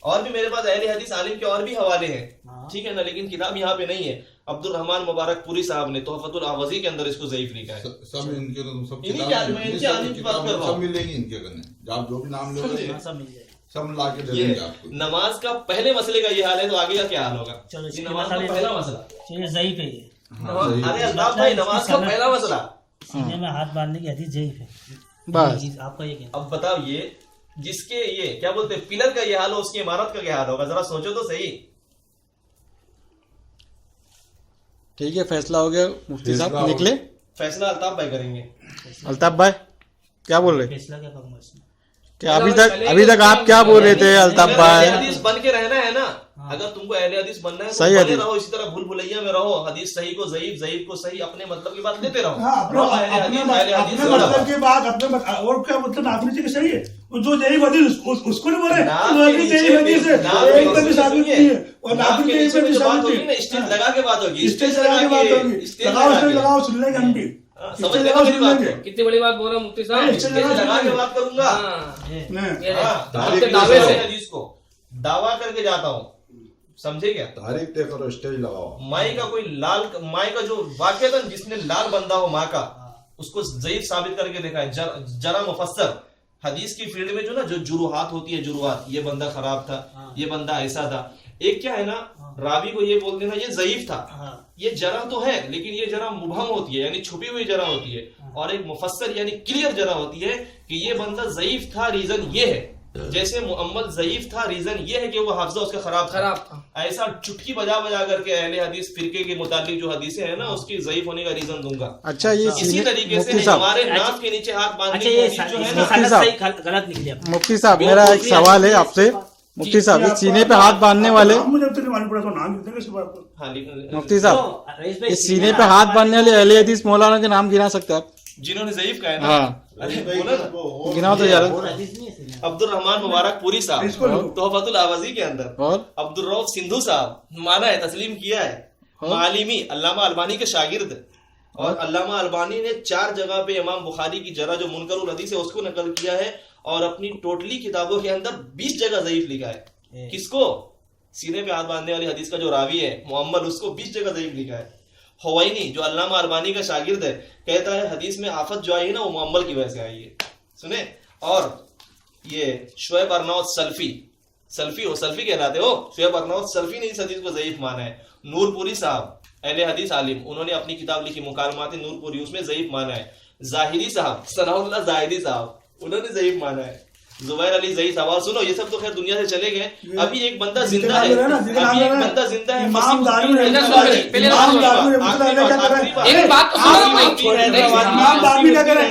और भी मेरे पास अहले हदीस आलिम के और भी हवाले हैं, ठीक है ना, लेकिन किताब यहाँ पे नहीं है। अब्दुल रहमान मुबारक पुरी साहब ने तोहफतुल आवाज़ी के अंदर इसको ज़ईफ लिखा है। सब इनके तो सब इन्हीं के आलिम, इनके आलिम की बात कर रहा हूँ। सब मिलेंगी इनके करने, आप जो भी नाम लोगे सब मिल जाएगा। सब ला के दे ये देंगे आपको। नमाज का पहले मसले का ये हाल है तो आगे का क्या हाल होगा? चलो ये इसके नमाज बाद का पहला मसला। चलिए ज़ईफ है ये। अरे अल्ताफ भाई नमाज का पहला मसला। सीने में हाथ बांधने की हदीस ज़ईफ है। बस आपका ये कहना। अब बताओ ये जिसके ये क्या बोलते हैं पिलर का ये हाल हो उसकी इमारत का क्या हाल होगा? जरा सोचो तो सही। ठीक है फैसला हो गया, मुफ्ती साहब फैसला निकले। फैसला अल्ताफ भाई करेंगे। अल्ताफ भाई क्या बोल रहे? फैसला क्या करूँगा इसमें? क्या अभी तक आप क्या बोल रहे थे अल्ताफ अगर भाई? अहले हदीस बन के रहना है ना, अगर तुमको अहले हदीस बनना है तो सही बने हदीस। रहो, इसी तरह भूल भुलैया में रहो, हदीस सही को ज़ईफ, ज़ईफ को सही, अपने मतलब की बात लेते रहो। हाँ, अपने रहो अहले हदीस, अहले हदीस अपने वाला। मतलब की बात और क्या मतलब नाम नीचे की सही है, जो ज़ईफ हदीस उसको नहीं बोले नाम वो के भी नीचे ज़ईफ हदीस है, नाम के एक तक नीचे साबित सुनिए। नहीं है, और नाम नाम के के नीचे नीचे जो बात साबित होगी ना, है। स्टेज लगा के बात होगी, स्टेज लगा के बात होगी, स्टेज लगाओ लगा स्टेज के। लगाओ, सुन लेंगे हम भी। समझ रहे हो मेरी बात को? कितनी बड़ी बात बोल रहा हूँ मुफ्ती साहब। स्टेज स्टेज लगा के बात करूंगा। हाँ, नहीं। ये हाँ, आपके दावे से हदीस को दावा करके जाता हूँ, समझे क्या? तारीख तय करो, स्टेज लगाओ। माई का कोई लाल, माई का जो वाकईतन जिसने लाल बंदा हो माँ का, उसको ज़ईफ साबित करके देखा है। जरा मुफस्सर हदीस की फील्ड में जो ना जो जुरूहात होती है, जुरूहात, ये बंदा खराब था, ये बंदा ऐसा था। एक क्या है ना, रावी को ये बोल देना ये ज़ईफ था, ये जरा तो है लेकिन ये जरा मुबहम होती है, यानी छुपी हुई जरा होती है, और एक मुफस्सर यानी क्लियर जरा होती है कि ये बंदा ज़ईफ था, रीजन ये है। जैसे मुअम्मल ज़ईफ था, रीजन ये है कि वो हाफजा उसका खराब था। ऐसा चुटकी बजा बजा करके अहले हदीस फिरके के मुताबिक जो हदीसें हैं ना उसकी ज़ईफ होने का रीजन दूंगा। अच्छा ये इसी तरीके से मुफ्ती साहब, हमारे नाक के नीचे हाथ बांधने अच्छा की ये हदीस जो है ना, मुफ्ती साहब, सही गलत निकली आपकी। मुफ्ती साहब मेरा एक सवाल है आपसे। मुफ्ती साहब इस सीने पे हाथ बांधने वाले, मुझे तो नहीं मालूम पड़ा, तो नाम लिख देंगे इस बात को। हाँ, लेकिन मुफ्ती साहब तो रईस भाई इस सीने पे हाथ बांधने वाले अहले हदीस मौलाना के नाम गिना सकते हैं आप? जिन्होंने ज़ईफ कहा है ना, हाँ अरे बोला ना, गिनाओ तो यार। और हदीस नहीं है सीने में। अब्दुल रहमान मुबारक पुरी साहब इसको लो। तोहफतुल आवाज़ी के अंदर, और अब्दुल रऊफ सिंधु साहब माना है, तस्लीम किया है, मालिमी अल्लामा अलबानी के शागिर्द, और अल्लामा अलबानी ने 4 जगह पे इमाम बुखारी की जरा जो मुनकरुल हदीस है उसको नकल किया है, और अपनी टोटली किताबों के अंदर 20 जगह ज़ईफ लिखा है। किसको? सीने पे हाथ बांधने वाली हदीस का जो रावी है मुअम्मल, उसको 20 जगह ज़ईफ लिखा है। हवैनी जो अल्लामा अलबानी का शागिर्द है कहता है हदीस में आफत जो आई है ना वो मुअम्मल की वजह से आई है, सुने। और ये शुएब अर्नौत सल्फी हो, सल्फी कहलाते हो, शुएब अर्नौत सल्फी ने इस हदीस को ज़ईफ माना है। नूरपुरी साहब अहले हदीस आलिम, उन्होंने अपनी किताब लिखी मुकालमात नूरपुरी, उसमें ज़ईफ माना है। जाहिरी साहब, सनाउल्लाह जाहिरी साहब, उन्होंने ज़ईफ माना है। जुबैर अली ज़ईफ साहब, सुनो ये सब तो खैर दुनिया से चले गए, अभी एक बंदा जिंदा है, अभी एक बंदा जिंदा है, इमाम दारमी एक बात तो इमाम दारमी क्या करे,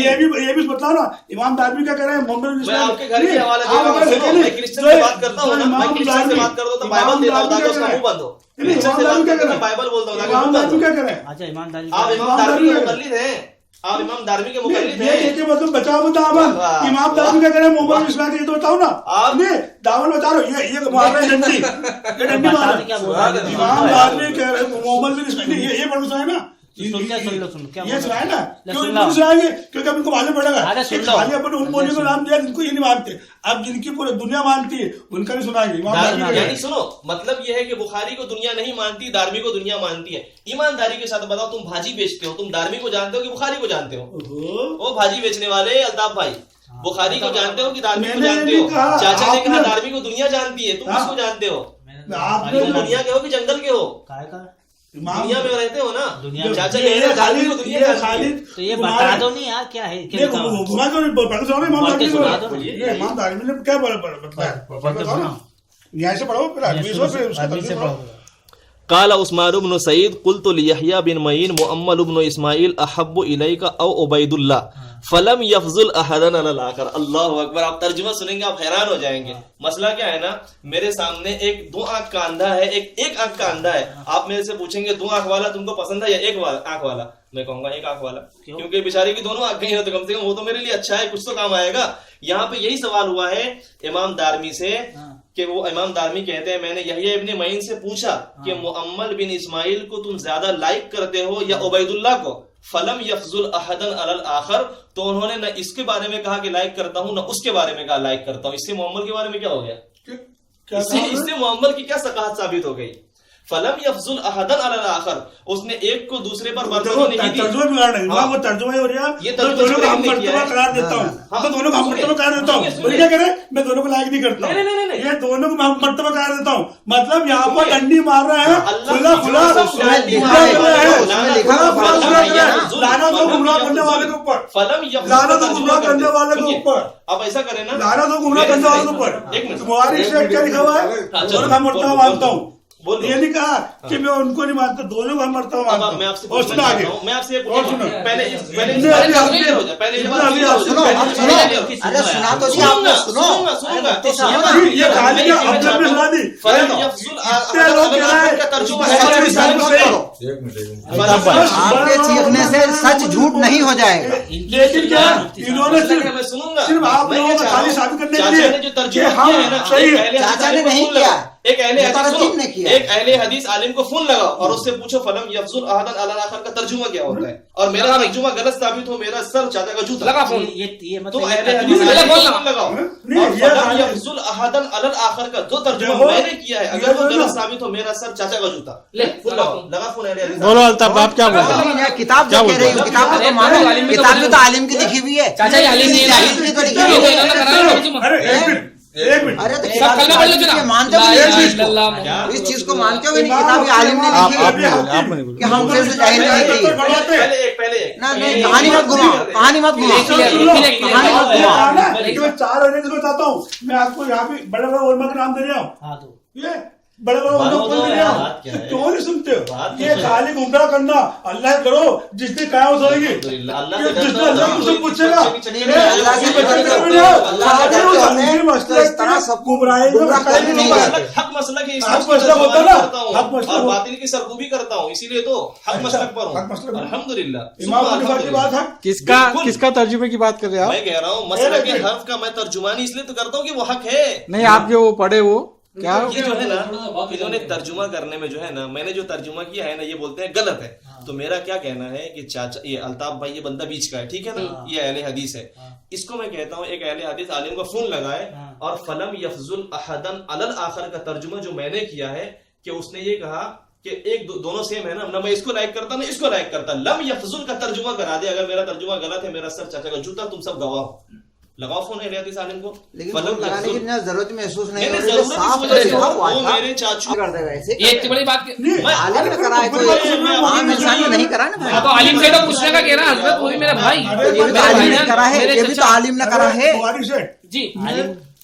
ये भी बताओ ना, इमाम दारमी क्या करे, मोहम्मद मैं आपके घर के हवाले दे रहा हूं, सुनो, मैं क्रिश्चियन से बात करता हूं ना, मैं क्रिश्चियन से बात करता हूं तो बाइबल देता हूं ताकि उसका मुंह बंद हो। क्रिश्चियन से बात करता हूं बाइबल बोलता हूं ताकि मुंह बंद हो। क्या करे, अच्छा ईमानदारी आप इमाम दारमी के मुकल्लिद हैं, आप इमाम दारमी के मुकल्लिद हैं। मतलब बचाओ इमाम दारमी क्या करे, मोहम्मद इस्लाम ये तो बताओ ना, आपने दावल बता रहे हो, ये मार रहे हैं डंडी, ये डंडी मार रहे हैं। इमाम दारमी कह रहे मोहम्मद बिन इस्माइल, ये पढ़ सुना है ना, सुन क्या ये सुना है ना, क्यों इनको सुनाएंगे, क्योंकि अब इनको मालूम पड़ेगा खाली अपन उन बोलियों को नाम दिया जिनको ये नहीं मानते, अब जिनकी पूरी दुनिया मानती है उनका भी सुनाएंगे। यानी सुनो, मतलब ये है कि बुखारी को दुनिया नहीं मानती, दारमी को दुनिया मानती है। ईमानदारी के साथ बताओ, तुम भाजी बेचते हो, तुम दारमी को जानते हो कि बुखारी को जानते हो? वो भाजी बेचने वाले अल्ताफ भाई, बुखारी को जानते हो कि दारमी को जानते हो? चाचा ने कहा दारमी को दुनिया जानती है, तुम किसको जानते हो? तुम दुनिया के हो कि जंगल के हो? दुनिया में रहते हो ना, चाचा ने कहा दारमी को दुनिया जानती है। तो ये बता दो नहीं यार क्या है, घुमा दो, इमाम दारमी ने क्या बताया ना, यहाँ से पढ़ो फिर काला उस्मान इब्न सईद कुल्तु लियहया बिन मईन मुअम्मल इब्न इस्माइल अहब्बु इलैका औ उबैदुल्लाह फलम यफजुल अहदन अलल आखर। अल्लाहु अकबर। आप तर्जुमा सुनेंगे आप हैरान हो जाएंगे। मसला क्या है ना, मेरे सामने एक 2 आंख का अंधा है, एक आंख का अंधा है। आप मेरे से पूछेंगे 2 आंख वाला तुमको पसंद है या 1 आंख वाला? मैं कहूंगा 1 आंख वाला, क्योंकि बेचारे की दोनों आंखें हैं, तो कम से कम वो तो मेरे लिए अच्छा है, कुछ तो काम आएगा। यहाँ पे यही सवाल हुआ है इमाम दारमी से कि वो इमाम दारमी कहते हैं मैंने यहया इब्न मईन से पूछा कि मुअम्मल बिन इस्माइल को तुम ज्यादा लाइक करते हो या उबैदुल्लाह को? फलम यफजुल अहदन अलल आखर, तो उन्होंने न इसके बारे में कहा कि लाइक करता हूं, न उसके बारे में कहा लाइक करता हूं। इससे मुअम्मल के बारे में क्या हो गया? इससे मुअम्मल की क्या सकाहत साबित हो गई? फलम यफजुल अहदन अलल आखर, उसने एक को दूसरे पर मर्तबा नहीं दी। तर्जुमा बिगाड़ नहीं, वो तर्जुमा ही हो रहा है। ये दोनों को हम मर्तबा करार देता हूँ, मैं दोनों को हम मर्तबा करार देता हूँ। बोलिए क्या करे, मैं दोनों को लायक नहीं करता हूँ, ये दोनों को हम मर्तबा करार देता हूँ। मतलब यहाँ पर डंडी मार रहा है, खुला खुला लाना दो गुमराह करने वाले के ऊपर, लाना दो गुमराह करने वाले के ऊपर। अब ऐसा करें ना, लाना दो गुमराह करने वाले के ऊपर। तुम्हारी स्टेट क्या लिखा हुआ है, दोनों का मर्तबा मानता हूँ। ये नहीं कहा कि मैं उनको नहीं मानता, दोनों को हम मरता हूँ। मैं आपसे सुना आगे, मैं आपसे पहले अरे सुना तो जी आपने, सुनो ये खाली सुना दी। आपके चीखने से सच झूठ नहीं हो जाएगा। लेकिन क्या इन्होंने सिर्फ आप लोगों को खाली साबित करने के लिए जो तर्जुमा किया है ना, चाचा ने नहीं किया, एक अहले हदीस आलिम को फोन लगाओ और उससे पूछो फलम यफजुल अहदन अलल आखर का तर्जुमा क्या होता है, और मेरा तर्जुमा गलत साबित हो, मेरा सर चाचा का जूता लगा फोन। ये तो अहले हदीस लगाओ और फलम यफजुल अहदन अलल आखर का जो तर्जुमा मैंने किया है, अगर वो गलत साबित हो, मेरा सर चाचा का जूता। ले फोन लगा फोन अहले हदीस। बोलो अल्ताफ, आप क्या बोल रहे हैं? किताब जो कह रही हूँ, किताब को तो मानो, किताब में तो आलिम की लिखी हुई है, चाचा ये आलिम नहीं है। अरे तो किताब मानते हो, इस चीज को मानते हो नहीं? किताब आलिम ने लिखी है कि हम से जाहिर नहीं थी। ना नहीं, कहानी मत घुमाओ, कहानी मत घुमाओ, कहानी मत घुमाओ। 4 होने को बताता हूँ मैं आपको, यहाँ पे बड़े बड़े उलमा के नाम दे रहा हूँ, ये बड़े बड़े उलमा को दे रहा हूँ, क्यों नहीं सुनते हो? ये खाली गुमराह करना, अल्लाह करो जिसने कयामत होगी, जिसने अल्लाह तुमसे पूछेगा, हक मसला की बातिल की सरकूबी करता हूँ, इसीलिए तो हक मसलक पर हूँ। अल्हम्दुलिल्लाह। किसका तर्जुमे की बात कर रहे हैं आप? मैं कह रहा हूँ मसला के हर्फ का मैं तर्जुमानी इसलिए तो करता हूँ कि वो हक है। नहीं, आप जो पढ़े वो क्या ये जो है ना, इन्होंने तर्जुमा करने में जो है ना, मैंने जो तर्जुमा किया है ना, ये बोलते हैं गलत है। तो मेरा क्या कहना है कि चाचा ये अल्ताफ भाई ये बंदा बीच का है, ठीक है ना, ये अहले हदीस है। इसको मैं कहता हूँ एक अहले हदीस आलिम को फोन लगाए और फलम यफजुल अहदन अलल आखर का तर्जुमा जो मैंने किया है कि उसने ये कहा कि एक दोनों सेम है ना मैं इसको लाइक करता ना इसको लाइक करता, लम यफजुल का तर्जुमा करा दे। अगर मेरा तर्जुमा गलत है, मेरा सर चाचा का जूता, तुम सब गवाह हो। लगाओ फोन हरियाती सालिम को। लेकिन फलक फोन लगाने की ना जरूरत महसूस नहीं हो नहीं, रही है, जरूरत साफ इस वजह से लिखा हुआ वो था। मेरे चाचू कर देगा ऐसे। ये इतनी बड़ी बात आलिम ने करा है तो आम इंसान ने नहीं करा ना भाई। तो आलिम से तो पूछने का कह रहा है हजरत, वो भी मेरा भाई, अरे ये भी तो आलिम ने करा है, ये भी तो आलिम ने करा है। बुखारी सेठ जी।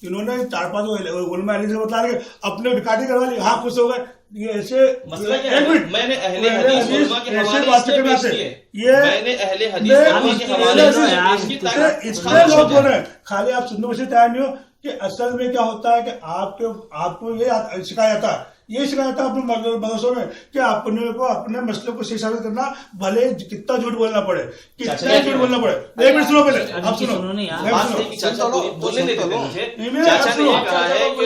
इन्होंने 4-5 उलमा अली से बता रहे अपने रिकॉर्डिंग करवा ली, हाँ खुश हो गए। ये ऐसे मसला क्या है, मैंने अहले हदीस उलमा के ऐसे हवाले बात से करना पेश है। किए, ये मैंने अहले हदीस उलमा के हवाले से पेश की ताकि इसलिए लोग बोल रहे हैं, खाली आप सुनने से तैयार नहीं हो कि असल में क्या होता है कि आपको ये शिकायत था, ये शिकायत था अपने मदरसों में कि अपने को अपने मसले को सही साबित करना, भले कितना झूठ बोलना पड़े, कितना झूठ बोलना पड़े। एक मिनट सुनो, पहले आप सुनो, बात नहीं की चाचा बोलने नहीं देते मुझे। नहीं, चाचा ने ये कहा है कि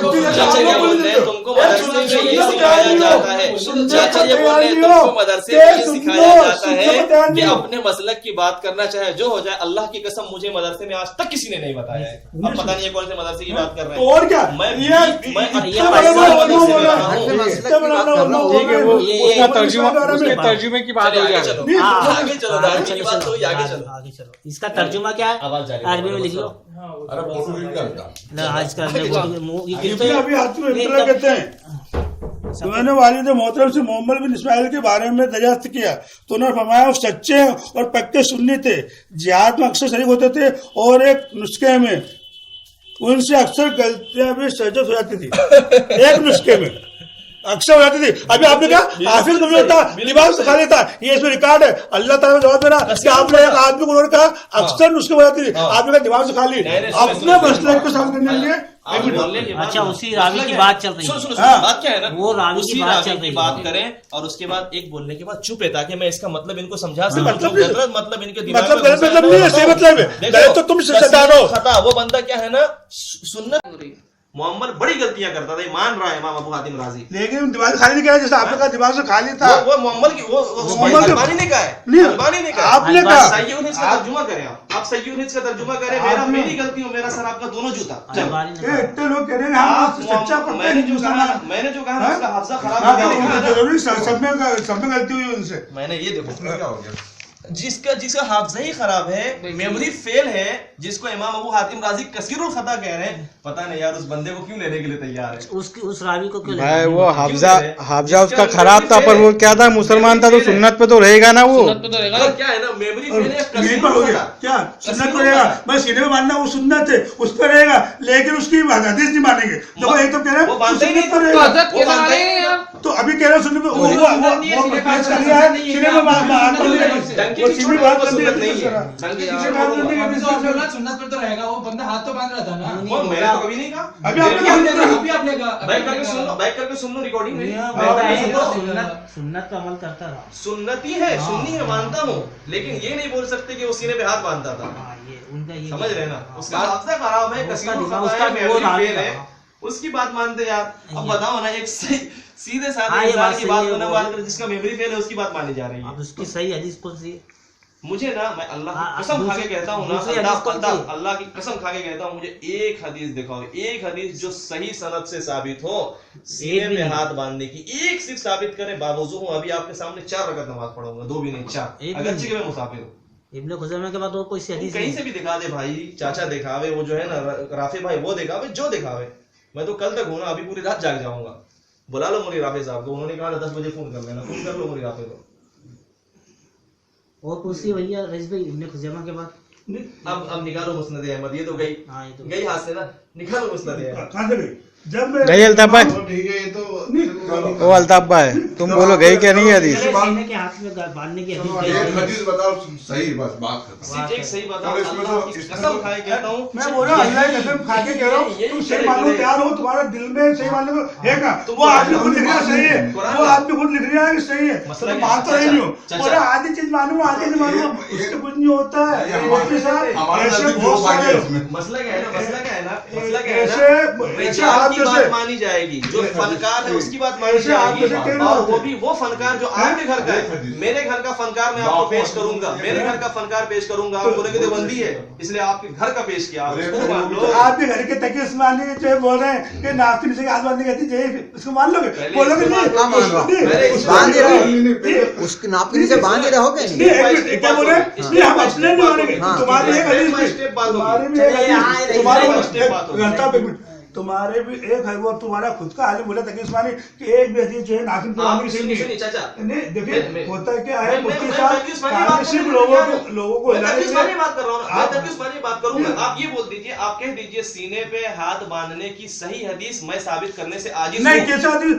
तुमको चाचा ये बोल रहे हैं तुमको मदरसे में ये सिखाया जाता है, चाचा ये बोल रहे हैं तुमको मदरसे में ये सिखाया जाता है कि अपने मसलक की बात करना चाहे जो हो जाए। अल्लाह की कसम मुझे मदरसे में आज तक किसी ने नहीं बताया है। अब पता नहीं है कौन से मदरसे की बात कर रहे हैं। और क्या उसका तर्जुमे की बात हो जाए। आगे चलो, आगे चलो। इसका तर्जुमा क्या है? आवाज जारी अरबी में लिख लो। अरे फोटो वीडियो करता ना आज का अभी हाथ में इंतजार करते हैं। तो मैंने वालिद मोहतरम से मोहम्मद बिन इस्माइल के बारे में दरियाफ्त किया तो उन्होंने फरमाया वो सच्चे और पक्के सुन्नी थे, जिहाद में अक्सर शरीक होते थे और एक नुस्खे में उनसे अक्सर गलतियां भी सर्जत हो जाती थी। एक नुस्खे में अक्सर हो जाती थी। अभी आपने कहा हाफिज कमजोर था, लिबास सिखा लेता, ये इसमें रिकॉर्ड है। अल्लाह ताला ने जवाब देना कि आपने एक आदमी को उन्होंने कहा अक्सर नुस्खे हो जाती थी, आपने कहा दिमाग सिखा ली। अपने मसले को साफ करने के लिए अच्छा उसी रावी की बात चल रही है। सुनो बात क्या है ना, वो रावी की बात चल रही है। बात करें और उसके बाद एक बोलने के बाद चुप है ताकि मैं इसका मतलब इनको समझा सकूं। मतलब इनके दिमाग मतलब में मतलब नहीं है, सही मतलब है। गलत तो तुम सदारो खता वो बंदा क्या है ना, सुन्नत मोहम्मद बड़ी गलतियां करता था, मान रहा है इमाम अबू हातिम राजी, लेकिन दिमाग खाली नहीं कहा जैसे आपने कहा दिमाग से खाली था। वो मोहम्मद की वो अलबानी ने कहा है, अलबानी ने कहा आपने कहा सय्यद हिज्र का तर्जुमा करें, आप सय्यद हिज्र का तर्जुमा करें। मेरी गलती हो, मेरा सर आपका दोनों जूता। इतने लोग कह रहे हैं हम सच्चा मैंने जो कहा ना उसका हाफजा खराब हो गया। जरूरी सब में गलती हुई उनसे। मैंने ये देखो क्या हो गया? जिसका हाफजा ही खराब है, मेमोरी फेल है, जिसको इमाम अबू हातिम राजी कसीरुल खता कह रहे हैं, पता नहीं यार उस बंदे को क्यों लेने के लिए तैयार है। उस रावी को क्यों भाई वो हाफजा उसका खराब था, पर वो क्या था, मुसलमान था तो सुन्नत पे तो रहेगा ना। वो क्या है ना, मेमोरी फेल है, यही पर हो गया क्या सुन्नत पर रहेगा, बस सीने में मानना वो सुन्नत है उस पर रहेगा, लेकिन उसकी हदीस नहीं मानेंगे। देखो एक तो कह रहे हैं सुन्नत पर रहेगा, तो अभी कह रहे हैं सुन्नत सुन्नत पर तो रहेगा, वो बंदा हाथ तो बांध रहा था ना। वो मैंने तो कभी नहीं कहा। अभी आपने कहा बैक करके सुन लो रिकॉर्डिंग में। सुन्नत का अमल करता रहा। सुन्नती है, सुन्नी है, मानता हूँ, लेकिन ये नहीं बोल सकते कि वो सीने पे हाथ बांधता था। समझ रहे ना, उसका हाफजा खराब है, उसकी बात मानते यार। अब बताओ ना, एक सीधे साधे इंसान की बात ना मानकर जिसका मेमोरी फेल है उसकी बात मानी जा रही है। उसकी सही हदीस कौन सी? मुझे ना, मैं अल्लाह की कसम खा के कहता हूँ ना, अल्लाह की कसम खा के कहता हूँ, मुझे एक हदीस दिखाओ, एक हदीस जो सही सनद से साबित हो, सीने में हाथ बांधने की, एक सिर्फ साबित करे। बावजू हूँ अभी आपके सामने 4 रकअत नमाज पढ़ूंगा, 2 भी नहीं 4, अगरचे कि मैं मुसाफिर हूँ। इब्न खुज़ैमा के बाद और कोई हदीस कहीं से भी दिखा दे भाई, चाचा दिखावे, वो जो है ना राफे भाई वो दिखावे, जो दिखावे। मैं तो कल तक हूँ ना, अभी पूरी रात जाग जाऊंगा। बुला लो मुरी राफे साहब को, उन्होंने कहा 10 बजे फोन कर लेना, फोन कर लो मुरी राफे को। और पूछती भैया रईस भाई इब्न खुज़ैमा के बाद अब निकालो मुस्नद अहमद, ये तो गई गई हाथ से ना, निकालो मुस्नद अहमद। कहां से गई? जब गई अल्ताफ भाई, ठीक है, ये तो वो अल्ताफ भाई तुम बोलो गई क्या नहीं हदीस? सीने के हाथ में बांधने की एक हदीस बताओ सही, बस बात खत्म। एक सही बताओ, अल्लाह की कसम खा के कहता हूँ, मैं बोल रहा हूं अल्लाह की कसम खा के कह रहा हूं, तुम सही मानो तैयार हो, तुम्हारे दिल में सही मानने को है ना, वो आदमी खुद लिख रहा है सही है, वो आदमी खुद लिख रहा है कि सही है, तो बात तो नहीं हो। और आधी चीज मानूं आधी नहीं मानूं, उससे कुछ नहीं होता है। ऐसे बहुत सारे मसला क्या है ना, ऐसे हालात आपकी बात मानी जाएगी, जो फनकार है उसकी बात मानी जाएगी, और वो भी वो फनकार जो आपके घर का है। मेरे घर का फनकार मैं आपको पेश करूंगा, मेरे घर का फनकार पेश करूंगा, आप बोलेंगे देवबंदी है इसलिए आपके घर का पेश किया, आपके घर के तकिए उस्मानी जो बोल रहे हैं कि नाक के नीचे हाथ बांधने कहती है, उसको मान लोगे? बोलोगे उसके नाप के नीचे बांध रहोगे क्या बोल रहे हैं? हम एक्सप्लेन नहीं मानेंगे तुम्हारे एक तुम्हारे भी एक है वो तुम्हारा खुद का आलिम बोला तकिए उस्मानी कि एक भी हदीस जो है नाखून तोड़ने की सही नहीं है। नहीं देखिए होता है क्या है, मुफ्ती साहब सिर्फ लोगों को बात कर रहा हूँ, मैं तकिए उस्मानी बात करूंगा। आप ये बोल दीजिए, आप कह दीजिए सीने पे हाथ बांधने की सही हदीस मैं साबित करने से आजिज नहीं, कैसा हदीस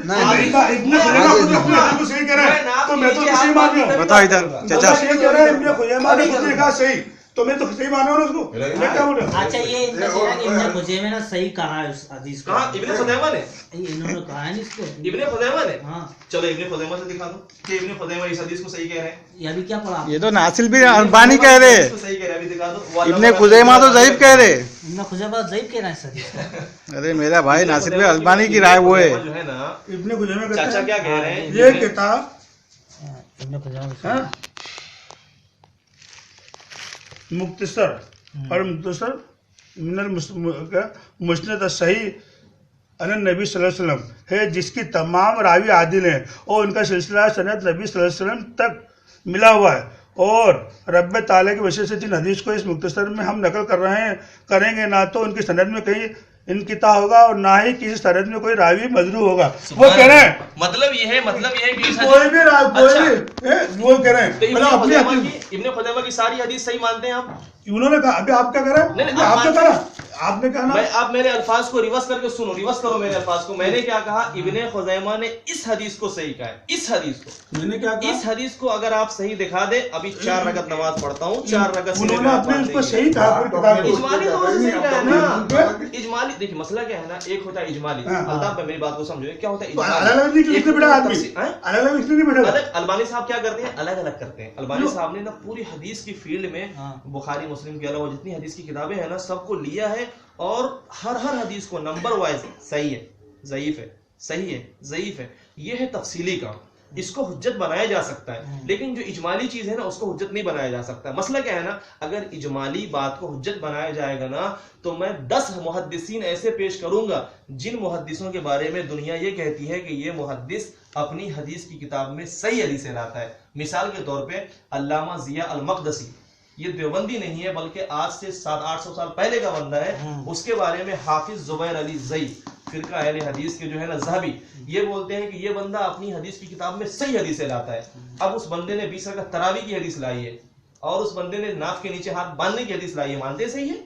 सही कह रहा है तो मैं तो सही मान रहा हूँ। बताओ इधर चाचा सही तो मैं तो सही मान रहा हूँ उसको, मैं क्या बोल रहा हूँ? अच्छा ये इब्ने खुज़ैमा ने सही कहा है उस हदीस को। कहाँ इब्ने खुज़ैमा ने? इन्होंने कहा है इसको इब्ने खुज़ैमा ने? हाँ चलो इब्ने खुज़ैमा से दिखा दो कि इब्ने खुज़ैमा इस हदीस को सही कह रहे हैं। ये अभी क्या पढ़ा? ये तो नासिल भी अल्बानी कह रहे, सही कह रहे हैं, अभी दिखा दो। इब्ने खुज़ैमा तो ज़ईफ कह रहे, इब्ने खुज़ैमा ज़ईफ कह रहा है इस हदीस को। अरे मेरा भाई नासिर भी अल्बानी की राय वो है जो है ना, इब्ने खुज़ैमा चाचा क्या कह रहे हैं? ये किताब इब्ने खुज़ैमा मुख्तसर और मुख्तसर मुस्नद सही अन नबी सल्लल्लाहु अलैहि वसल्लम है, जिसकी तमाम रावी आदिल हैं और उनका सिलसिला सनद नबी सल्लल्लाहु अलैहि वसल्लम तक मिला हुआ है। और रब्बे ताला की वजह से जिन हदीस को इस मुख्तसर में हम नकल कर रहे हैं करेंगे, ना तो उनकी सनद में कहीं इनकिता होगा और ना ही किसी सनद में कोई रावी मजरू होगा। वो कह रहे हैं मतलब ये है कि कोई भी वो कह रहे हैं इब्ने खुज़ैमा की सारी हदीस सही मानते हैं आप? उन्होंने कहा, अभी आप क्या कह रहे हैं? आपने कहा, आपने कहा ना, आप मेरे अल्फाज को रिवर्स करके सुनो, रिवर्स करो मेरे अल्फाज को। मैंने क्या कहा? इब्ने खुज़ैमा ने इस हदीस को सही कहा है। इस हदीस को मैंने क्या कहा? इस हदीस को अगर आप सही दिखा दे, अभी 4 रकत नमाज पढ़ता हूँ, 4 रकत उन्होंने अपने उसको सही कहा। इजमाली तौर से सही कहा है ना। इजमाली देखिए मसला क्या है ना, एक होता है इजमाली, अल्ताफ भाई मेरी बात को समझो, क्या होता है अलग। अलबानी साहब क्या करते हैं? अलग अलग करते हैं। अलबानी साहब ने ना पूरी हदीस की फील्ड में बुखारी मुस्लिम के अलावा जितनी हदीस की किताबें हैं ना सबको लिया है और हर हदीस को नंबर वाइज सही है, ज़ईफ है, सही है, ज़ईफ है, ये है तफसीली काम। इसको हुज्जत बनाया जा सकता है, लेकिन जो इजमाली चीज है ना उसको हुज्जत नहीं बनाया जा सकता। मसला क्या है ना, अगर इजमाली बात को हुज्जत बनाया जाएगा ना तो मैं 10 मुहद्दिसीन ऐसे पेश करूंगा जिन मुहद्दिसों के बारे में दुनिया ये कहती है कि ये मुहद्दिस अपनी हदीस की किताब में सही हदीस लाता है। मिसाल के तौर पे अल्लामा ज़िया अल-मक़दसी, ये देवबंदी नहीं है बल्कि आज से 700-800 साल पहले का बंदा है। उसके बारे में हाफिज ज़ुबैर अली ज़ई फिरका अहले हदीस के जो है ना ज़हबी, ये बोलते हैं कि ये बंदा अपनी हदीस की किताब में सही हदीसें लाता है। अब उस बंदे ने 20 रकअत तरावी की हदीस लाई है और उस बंदे ने नाक के नीचे हाथ बांधने की हदीस लाई है। मानते सही है?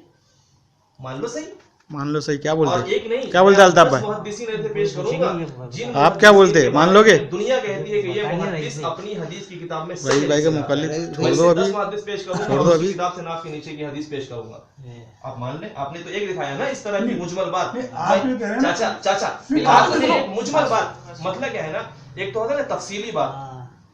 मान लो सही, मान लो सही। क्या बोलते? एक नहीं, क्या बोलते अल्ताफ भाई? मुहद्दिसीन ऐसे पेश करूंगा आप क्या बोलते? मान लोगे? दुनिया कहती है कि ये मुहद्दिस अपनी हदीस की किताब में वही भाई का मुकल्लिद छोड़ दो अभी, 10 मुहद्दिस पेश करूंगा और उस किताब से नाक के नीचे की हदीस पेश करूंगा। आप मान ले, आपने तो एक दिखाया ना इस तरह की मुजमल बात। चाचा मुजमल बात मतलब क्या है ना, एक तो होता है ना तफसीली बात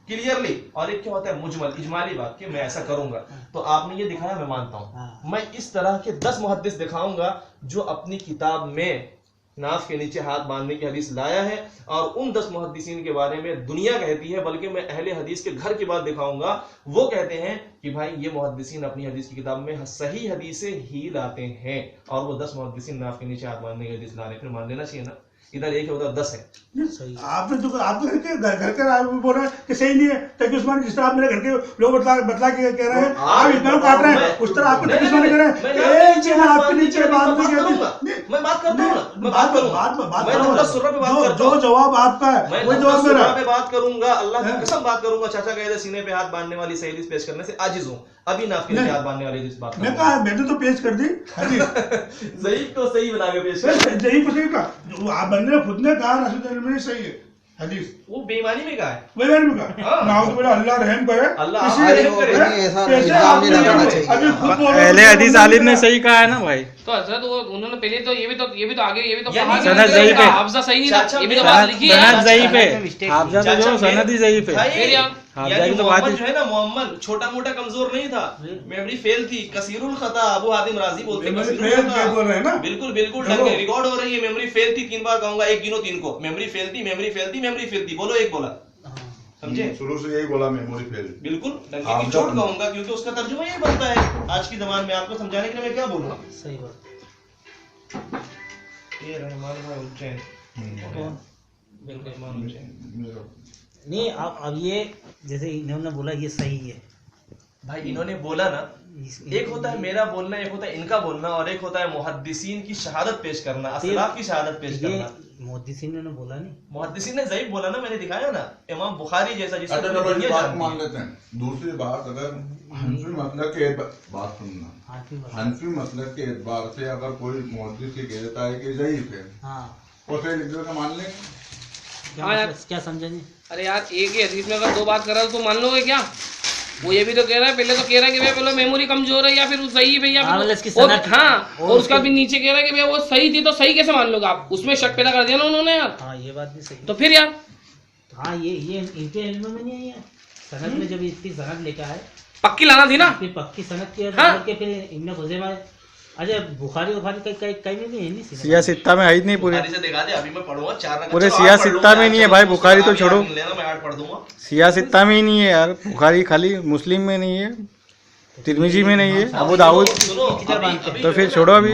क्लियरली, और एक क्या होता है मुजमल इजमाली बात कि मैं ऐसा करूंगा। तो आपने ये दिखाया, मैं मानता हूं। मैं इस तरह के 10 मुहद्दिस दिखाऊंगा जो अपनी किताब में नाफ के नीचे हाथ बांधने की हदीस लाया है, और उन 10 मुहद्दिसीन के बारे में दुनिया कहती है, बल्कि मैं अहले हदीस के घर की बात दिखाऊंगा, वो कहते हैं कि भाई ये मुहद्दिसीन अपनी हदीस की किताब में सही हदीसें ही लाते हैं, और वो 10 मुहद्दिसीन नाफ के नीचे हाथ बांधने की हदीस ला रहे, फिर मान लेना चाहिए ना। इधर एक है उधर 10 है। आपने तो घर के बोल रहे हैं कि सही नहीं है तकिए उस्मानी, जिस तरह आप मेरे घर के लोग बतला के कह रहे हैं आप इतना काट रहे हैं, उस तरह आपको तकिए उस्मानी कह रहे हैं एक चीज आपके नीचे बांधने की। मैं बात करता हूं ना, मैं बात करूंगा, जो जवाब आपका है वही जवाब मेरा है। बात करूंगा, अल्लाह की कसम बात करूंगा। चाचा कहे सीने पे हाथ बांधने वाली सही हदीस पेश करने से आजिज हूं, अभी नाफ के नीचे हाथ बांधने वाली हदीस बात मैं कहा, मैंने तो पेश कर दी हदीस ज़ईफ को सही बना के पेश कर, ज़ईफ को सही कहा, आप बंदे ने खुद ने कहा रसूल में सही है हदीस, वो बेईमानी में कहा है, बेईमानी में कहा। नाउज़ बिल्लाह, अल्लाह रहम करे, अल्लाह पहले हदीस आलिम ने सही कहा है ना भाई। तो हजरत वो उन्होंने पहले तो ये भी तो आगे ये भी तो सनद ज़ईफ है, हाफिज़ा सही नहीं था, ये भी तो बात लिखी है सनद ज़ईफ है, हाफिज़ा तो जो सनद ही ज़ईफ है। यानी मोहम्मद जो है ना, मोहम्मद छोटा मोटा कमजोर नहीं था, मेमोरी फेल थी। कसीरुल खता, अबू हातिम राजी बोलते हैं कसीरुल खता। बोल रहे हैं ना, बिल्कुल बिल्कुल रिकॉर्ड हो रही है। मेमोरी फेल थी, 3 बार कहूंगा, एक गिनो 3 को। मेमोरी फेल थी, मेमोरी फेल थी, मेमोरी फेल थी, बोलो एक बोला, समझे? शुरू से यही बोला मेमोरी फेल। बिल्कुल डंके की चोट कहूंगा, क्योंकि उसका तर्जुमा यही बनता है आज की जबान में। आपको समझाने के लिए मैं क्या बोलूँ? सही बात। ये रहमान भाई उज्जैन, रहमान उज्जैन। नहीं अब ये जैसे इन्होंने बोला ये सही है भाई, इन्होंने बोला ना, एक होता है मेरा बोलना, एक होता है इनका बोलना, और एक होता है मुहद्दिसीन की शहादत पेश करना, असलाफ की शहादत पेश करना। मुहद्दिसीन ने बोला नहीं, मुहद्दिसीन ने ज़ईफ बोला ना, मैंने दिखाया ना, इमाम बुखारी जैसा जिसको अच्छा पूरी चलो दुनिया ये बात जानती मान है। लेते हैं। दूसरी बात, अगर हनफी मतलब के बात सुनना, हनफी मतलब के एतबार से अगर कोई मुहद्दिस ये कहता है कि ज़ईफ है, हाँ उसे लिखने का मान लें। क्या समझेंगे? अरे यार एक ही हदीस में अगर 2 बात कर रहा है तो मान लोगे क्या? वो ये भी तो कह रहा है, पहले तो कह रहा है कि भैया पहले मेमोरी कमजोर है या फिर वो सही है भैया, हाँ, और उसका भी नीचे कह रहा है कि भैया वो सही थी, तो सही कैसे मान लोगे आप? उसमें शक पैदा कर दिया ना उन्होंने यार। हाँ ये बात भी सही। तो फिर यार हाँ ये इनके इल्म में नहीं है, सनद में जब इतनी सनद लेकर आए, पक्की लाना थी ना, फिर पक्की सनद की हाँ। के फिर इब्न खुज़ैमा, अच्छा बुखारी कहीं में नहीं है, सिया सित्ता में है ही नहीं पूरे, बुखारी से दिखा दे, अभी मैं पढ़ूंगा 4 रकात। पूरे चलो, सिया आप पढ़ लो, सित्ता में नहीं है भाई, बुखारी तो छोड़ो, लेना मैं 8 पढ़ दूंगा। सिया सित्ता में ही नहीं है यार, बुखारी खाली मुस्लिम में नहीं है, तिरमिजी में नहीं है, अबू दाऊद, सुनो अभी तो फिर छोड़ो अभी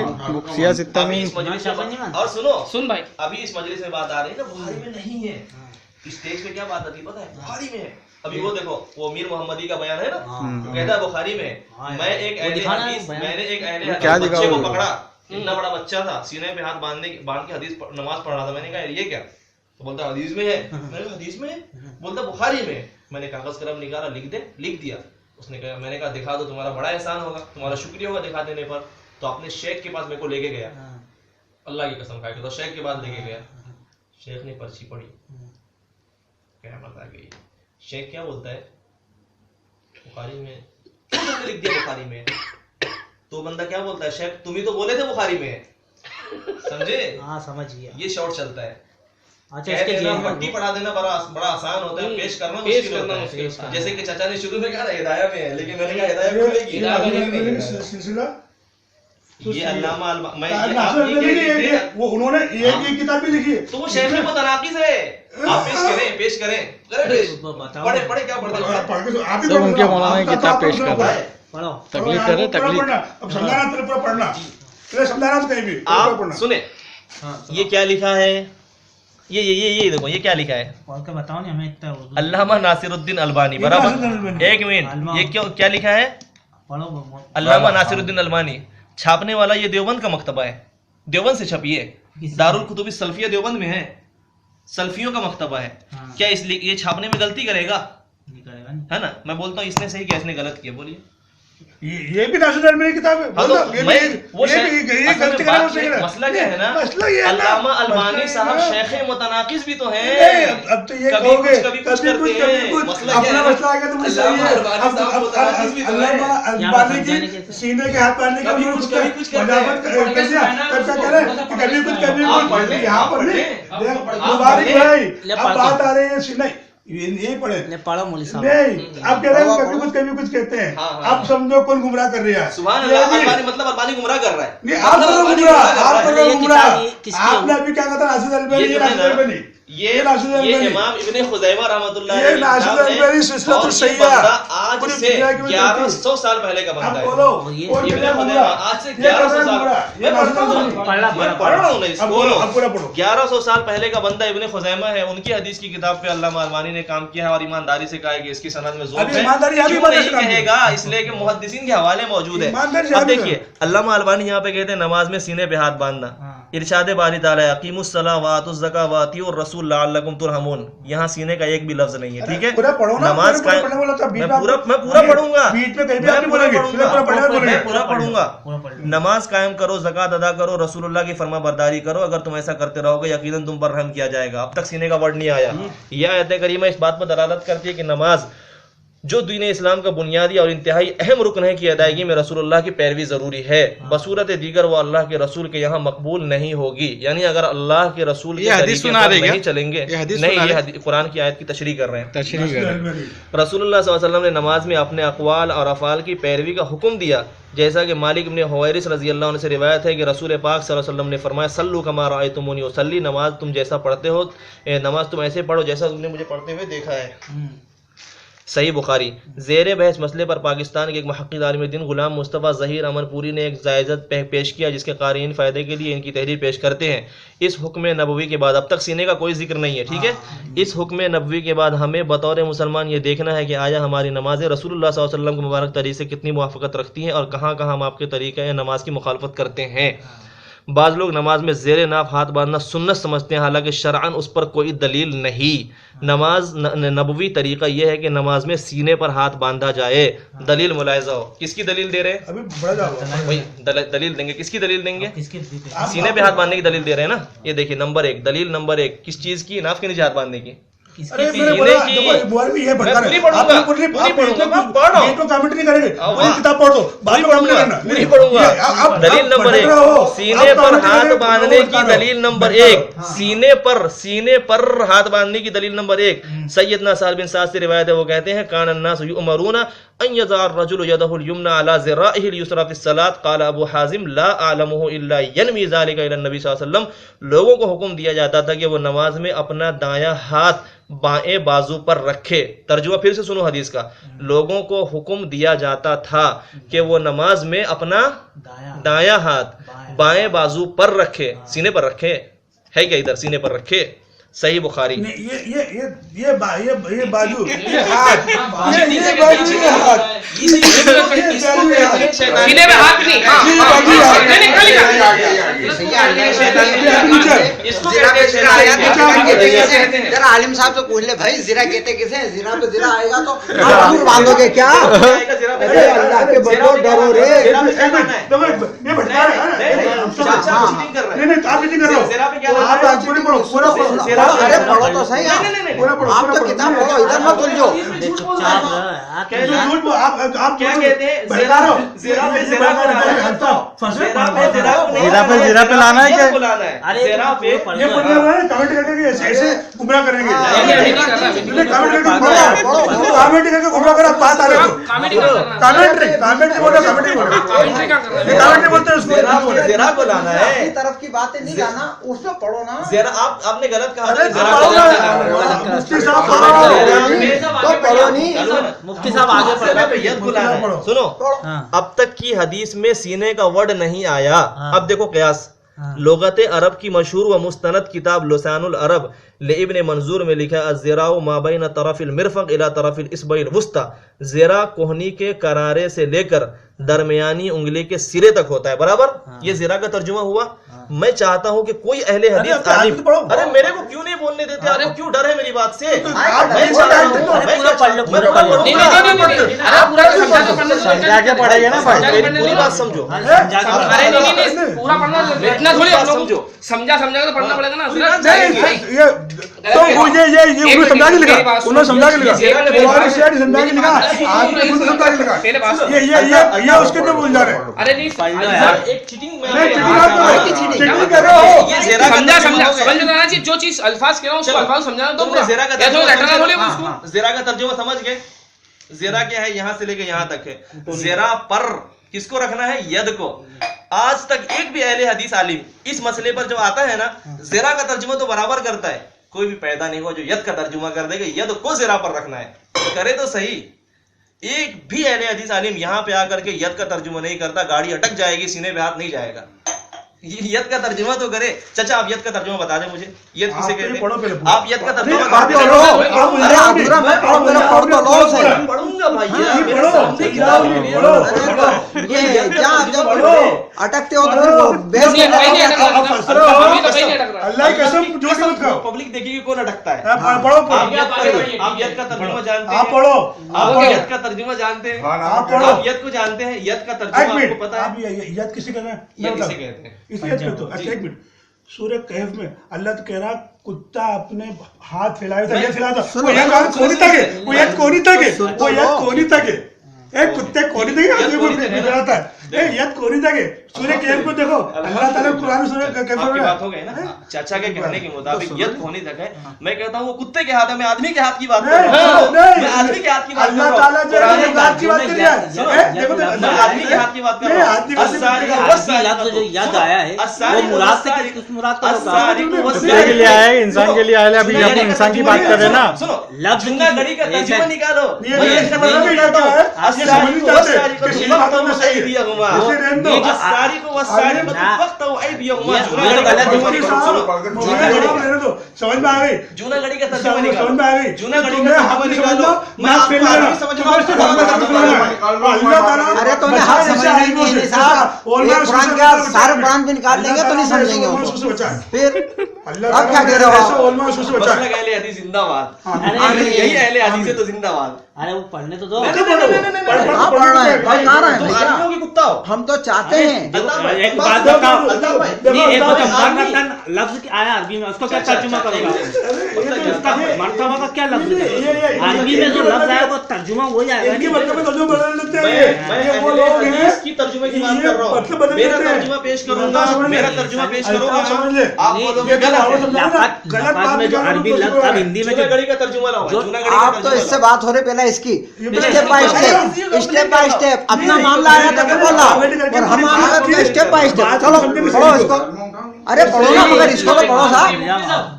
सिया सित्ता में अभी ही। इस मजलिस में और सुनो सुन भाई, अभी इस मजलिस में बात आ रही है ना, बुखारी में नहीं है। स्टेज पे क्या बात आती है पता है? बुखारी में है। अभी वो देखो, वो मीर मोहम्मदी का बयान है ना, तो कहता है बुखारी में, मैं एक अहले हदीस, मैंने एक अहले हदीस बच्चे को पकड़ा, इतना बड़ा बच्चा था, सीने पे हाथ बांध के हदीस नमाज पढ़ रहा था। मैंने कहा ये क्या? तो बोलता हदीस में है। मैंने कहा हदीस में है? बोलता बुखारी में। मैंने कागज कलम निकाला, लिख दिया। उसने कहा, मैंने कहा दिखा दो, तुम्हारा बड़ा एहसान होगा, तुम्हारा शुक्रिया होगा दिखा देने पर। तो अपने शेख के पास मेरे को लेके गया, अल्लाह की कसम खा के, तो शेख के पास लेके गया। शेख ने पर्ची पढ़ी, क्या बता गई? शेख क्या बोलता है? बुखारी में लिख दिया, बुखारी में। तो बंदा क्या बोलता है? शेख तुम ही तो बोले थे बुखारी में, समझे? हाँ समझ गया, ये शॉर्ट चलता है। अच्छा इसके पट्टी पढ़ा देना बड़ा आसान होता है, पेश करना मुश्किल होता है। जैसे कि चाचा ने शुरू में कहा हिदाया में है, लेकिन मैंने कहा हिदाया में मिलेगी, सिलसिला ये अल्लामा वो उन्होंने एक किताब भी लिखी है, तो वो शेख में तनाकीज है। आप पेश करें पढ़े क्या पढ़ते? आप ही सब उनके मौलाना की किताब पेश कर रहा है, पढ़ो, तकलीफ करे, तकलीफ। अब समझाना तेरे पूरा पढ़ना, तेरे समझाना तो कहीं भी आप सुने, ये क्या लिखा है? ये देखो, ये क्या लिखा है? पढ़ के बताओ ना हमें इतना उर्दू। अल्लामा नासिरुद्दीन अलबानी, बराबर। एक मिनट, ये क्यों क्या लिखा है? पढ़ो, अल्लामा नासिरुद्दीन अलबानी। छापने वाला ये देवबंद का मकतबा है, देवबंद से छपी है, दारुल कुतुब सल्फिया देवबंद में है, सल्फियों का मकतबा है। हाँ। क्या इसलिए ये छापने में गलती करेगा? नहीं करेगा नहीं। है ना? मैं बोलता हूँ इसने सही किया, इसने गलत किया। बोलिए। ये भी नासिरुद्दीन अलबानी की किताब है। हाँ, तो ये गलती करा वो सही है। मसला क्या है ना, मसला ये है ना, अल्लामा अलबानी साहब शेख मुतनाकिस भी तो हैं। अब तो ये कभी कहोगे, कुछ करते हैं। मसला क्या अपना है? मसला आ गया तो मुझे सही है। अल्लामा अलबानी की सीने के हाथ पालने का कभी कुछ कर दिया। कभी कुछ यहाँ पर नहीं। मुबारक भाई, अब बात आ रही है सीने, ये पढ़े पढ़ो मौलवी साहब। नहीं, आप कह रहे हो कभी कुछ कहते हैं। आप समझो कौन गुमराह कर रहा है। सुभान अल्लाह, अलबानी मतलब अलबानी गुमराह कर रहा है। नहीं, आप आपने अभी क्या कहा था? नासिरुद्दीन अलबानी, ये इमाम इब्ने खुज़ैमा रहमतुल्लाह ये नासिरुद्दीन अलबानी सिलसिला तो सही है। आज से 1100 साल पहले का बंदा है। इब्ने खुज़ैमा आज से 1100 साल, मैं पढ़ रहा हूँ ना इसको, 1100 साल पहले का बंदा इब्ने खुज़ैमा है। उनकी हदीस की किताब पे अल्लामा अलबानी ने काम किया है और ईमानदारी से कहा है कि इसकी सनद में ज़ोर है। क्यों नहीं कहेगा? इसलिए कि मुहद्दिसीन के हवाले मौजूद है। अब देखिए, अल्लामा अलबानी यहाँ पे कहते हैं नमाज में सीने पे हाथ बांधना, इरशाद बारी ताला अकीमुस सला व आतुज़ ज़का व अतिउर रसूल लअल्लकुम तुरहमून, यहाँ सीने का एक भी लफ्ज नहीं है, ठीक है? नमाज का मैं पूरा पढ़ूंगा, मैं पूरा पढ़ूंगा। नमाज कायम करो, ज़कात अदा करो, रसूलुल्लाह की फरमा बरदारी करो। अगर तुम ऐसा करते रहोगे यकीनन तुम पर रहम किया जाएगा। अब तक सीने का वर्ड नहीं आया। यह आयत करीमा इस बात पर दलालत करती है कि नमाज जो दीन इस्लाम का बुनियादी और इंतहाई अहम रुकन है कि अदायगी में रसूलुल्लाह की पैरवी ज़रूरी है। बसूरत दीगर वो अल्लाह के रसूल के यहाँ मकबूल नहीं होगी। यानी अगर अल्लाह के रसूल के तरीके पर नहीं चलेंगे, नहीं, ये कुरान की आयत की तशरीह कर रहे हैं। रसूलुल्लाह सल्लल्लाहु अलैहि वसल्लम ने नमाज में अपने अक़वाल और अफ़ाल की पैरवी का हुक्म दिया, जैसा कि मालिक इब्न हुवैरिस रज़ी अल्लाह अन्हु से रिवायत है कि रसूल पाक सल्लल्लाहु अलैहि वसल्लम ने फरमाया, सल्लू कमा रअयतुमूनी उसल्ली, नमाज तुम जैसा पढ़ते हो, नमाज तुम ऐसे पढ़ो जैसा तुमने मुझे पढ़ते हुए देखा है। सही बुखारी। ज़ेर बहस मसले पर पाकिस्तान के एक मुहक्किक आलिम दीन गुलाम मुस्तफ़ा ज़हीर अमनपुरी ने एक जायज़त पेश किया, जिसके क़ारीन फ़ायदे के लिए इनकी तहरीर पेश करते हैं। इस हुक्म नबवी के बाद, अब तक सीने का कोई जिक्र नहीं है, ठीक है। इस हुक्म नबवी के बाद हमें बतौर मुसलमान ये देखना है कि आया हमारी नमाज़ें रसूलुल्लाह सल्लल्लाहु अलैहि वसल्लम के मुबारक तरीक़े से कितनी मुवाफ़क़त रखती हैं और कहाँ कहाँ हम आपके तरीक़े या नमाज की मुखालफत करते हैं। बाज़ लोग नमाज में ज़ेर नाफ हाथ बांधना सुन्नत समझते हैं, हालांकि शरअन उस पर कोई दलील नहीं। नमाज नबवी तरीका यह है कि नमाज में सीने पर हाथ बांधा जाए। दलील मुलाहिज़ा हो, किसकी दलील दे रहे हैं? वही दलील देंगे, किसकी दलील देंगे? सीने पे हाथ बांधने की दलील दे रहे हैं ना। ये देखिए नंबर 1, दलील नंबर 1 किस चीज़ की? नाफ के नीचे हाथ बांधने की। अरे मेरे बोला मौलवी ये बता रहे हैं, आप पूरी कमेंट नहीं करेंगे, पूरी किताब पढ़ दो, बाद में कमेंट करना। नहीं पढ़ूंगा। दलील नंबर 1 सीने पर हाथ बांधने की दलील नंबर 1, सीने पर हाथ बांधने की दलील नंबर 1 सैयदना साल बिन साद से रिवायत है, वो कहते हैं कान अन्नास युमरूना अन यज़अर रजुल यदहुल युमना अला ज़िराइहिल युसरा फिस सलात क़ाल अबू हाज़िम ला अअलमुहु इल्ला यनमी ज़ालिका इला नबी सल्लल्लाहु अलैहि वसल्लम। लोगों को हुक्म दिया जाता था कि वो नमाज में अपना दायां हाथ बाएं बाजू पर रखे। तर्जुमा फिर से सुनो हदीस का। लोगों को हुक्म दिया जाता था कि वो नमाज में अपना दायां हाथ बाएं बाजू पर रखे, सीने पर रखे। है क्या इधर? सीने पर रखे। सही बुखारी। ये बाजू, ये हाथ, सीने में हाथ नहीं। जरा आलिम साहब से पूछ ले भाई, जीरा कहते किसे? जीरा पे जीरा आएगा तो आप बांधोगे क्या? अल्लाह के बंदो डरो रे। ये भटका रहा है। नहीं आप नहीं कर रहे हो, आप पूरी पढ़ो। अरे पढ़ो तो सही, आप तो किताब पढ़ो, इधर मत उलझो। आप क्या कहते हैं? जीरा पे लाना है क्या? कमेंट करके ऐसे गुमराह करेंगे, कमेंट करके गुमराह कर। बात आ रही है कमेंट बोलते हैं उसको, ज़रा को लाना है। अपनी तरफ की बातें नहीं लाना, उसमें पढ़ो ना। ज़रा आपने गलत कहा। मुफ्ती साहब पढ़ो नहीं, मुफ्ती साहब आगे सुनो, अब तक की हदीस में सीने का वर्ड नहीं आया। अब देखो कयास। लुगत अरब की मशहूर व मुस्तनद किताब लुसानुल अरब इब्न मंजूर में लिखा है, ज़िराउ मा बैन तरफिल मिरफक इला तरफिल इस्बइल वुस्ता। ज़िरा कोहनी के करारे से लेकर दरमियानी उंगली के सिरे तक होता है, बराबर। ये ज़िरा का तर्जुमा हुआ। मैं चाहता हूँ कि कोई अहले हदीस आलिम, अरे मेरे को क्यों नहीं बोलने देते? आपको क्यों डर है मेरी बात से? पढ़ेगा ना भाई, पूरी बात समझो। अरे नहीं पूरा पढ़ना, इतना थोड़ी समझो, समझा तो पढ़ना पड़ेगा ना। तो ये उन्होंने समझा के लिखा, उन्होंने समझा के लिखा, समझा के लिखा, ये उसके अंदर बोल जा रहे हैं। अरे नहीं चीटिंग कर रहे हो। समझना चाहिए, जो चीज अल्फाज कह रहा हूँ उसको अल्फाज समझाना। तो ज़रा का तर्जुमा समझ गए? ज़रा क्या है? यहाँ से लेके यहाँ तक है। ज़रा पर किसको रखना है? यद को। आज तक एक भी अहले हदीस आलिम इस मसले पर जो आता है ना, ज़रा का तर्जुमा तो बराबर करता है। कोई भी पैदा नहीं हुआ जो यद का तर्जुमा कर देगा। यद को ज़रा पर रखना है, करे तो सही। एक भी अहले हदीस आलिम यहाँ पे आकर के यद का तर्जुमा नहीं करता, गाड़ी अटक जाएगी, सीने पे हाथ नहीं जाएगा। यद का तर्जुमा तो करे। चाचा आप यद का तर्जुमा बता दें मुझे, यद किसे कहते हैं? आप यद का तर्जुमा पढ़ूंगा भाई, अटकते हो अल्लाह की कसम झूठ मत खाओ। पब्लिक देखेगी कौन अटकता है। आप यद का तर्जुमा जानते हैं? आप पढ़ो। आप यद का तर्जुमा जानते हैं? आप यद को जानते हैं? यद का तर्जुमा आपको पता है? आप यद किसे कहते हैं? यद किसे कहते हैं? इसे यद कहते हो? अच्छा एक मिनट, सूरह कहफ में अल्लाह तो कह रहा कुत्ता अपने हाथ फैलाए था, ये फैलाया था, वो यद कोनी तक है, वो यद कोनी तक है, वो यद कोनी तक है, एक कुत्ते कोनी तक फैलाता है, यद कोनी तक है। सूरह कहफ को देखो, अल्लाह ताला कुरान सूरह कहफ में बात हो गई ना, चाचा के कहने के मुताबिक यद कोनी तक है। मैं कहता हूँ वो कुत्ते के हाथ है, मैं आदमी के हाथ की बात कर रहा हूँ, मैं आदमी के हाथ की बात कर रहा हूँ, अल्लाह ताला जो है बात की बात कर रहा है, देखो मैं आदमी के हाथ की बात कर रहा हूँ। जो याद आया है वो मुराद से किस मुराद का कुत्ते के लिए आया है, इंसान के लिए आया है। अभी हम इंसान की बात कर रहे हैं ना। सुनो, जुना घड़ी का तर्जुमा निकालो। समझ में आ गई, जूना घड़ी का तर्जुमा निकालो, समझ में आ गई, जूना घड़ी का तर्जुमा निकालो। मैं आपको आदमी समझ अरे तो उन्हें हाथ समझने की नहीं साहब, ये कुरान के सारे कुरान भी निकाल लेंगे तो नहीं समझेंगे उनको। फिर अब क्या कह रहे हो? अहले हदीस जिंदाबाद, यही अहले हदीस है तो जिंदाबाद। अरे वो पढ़ने तो दो, हाँ पढ़ रहे हैं, पढ़ कहाँ रहे हैं आदमियों की कुत्ता हो। हम तो चाहते हैं एक बात बताओ, नहीं एक बात लफ्ज आया अरबी में, उसको क्या तर्जुमा करोगा? उसका मर्तबा का क्या लफ्ज है? अरबी में जो लफ्ज आया वो तर्जुमा वही आएगा। इनके मतलब में तर्जुमा बदल लेते हैं, मैं वो लोग हैं इसकी तर्जुमे की बात कर रहा हूँ। मेरा तर्जुमा पेश करूंगा, मेरा तर्जुमा पेश करूंगा, आप बोलोगे गलत बात में जो अरबी लफ्ज अब हिंदी में जूना घड़ी का तर्जुमा लाओ। आप तो इससे बात हो रही पहले इसकी स्टेप बाय स्टेप अपना मामला आया तो क्या बोला, और हम आएगा तो स्टेप बाय स्टेप। चलो पढ़ो इसको, अरे पढ़ो ना, मगर इसको तो पढ़ो साहब।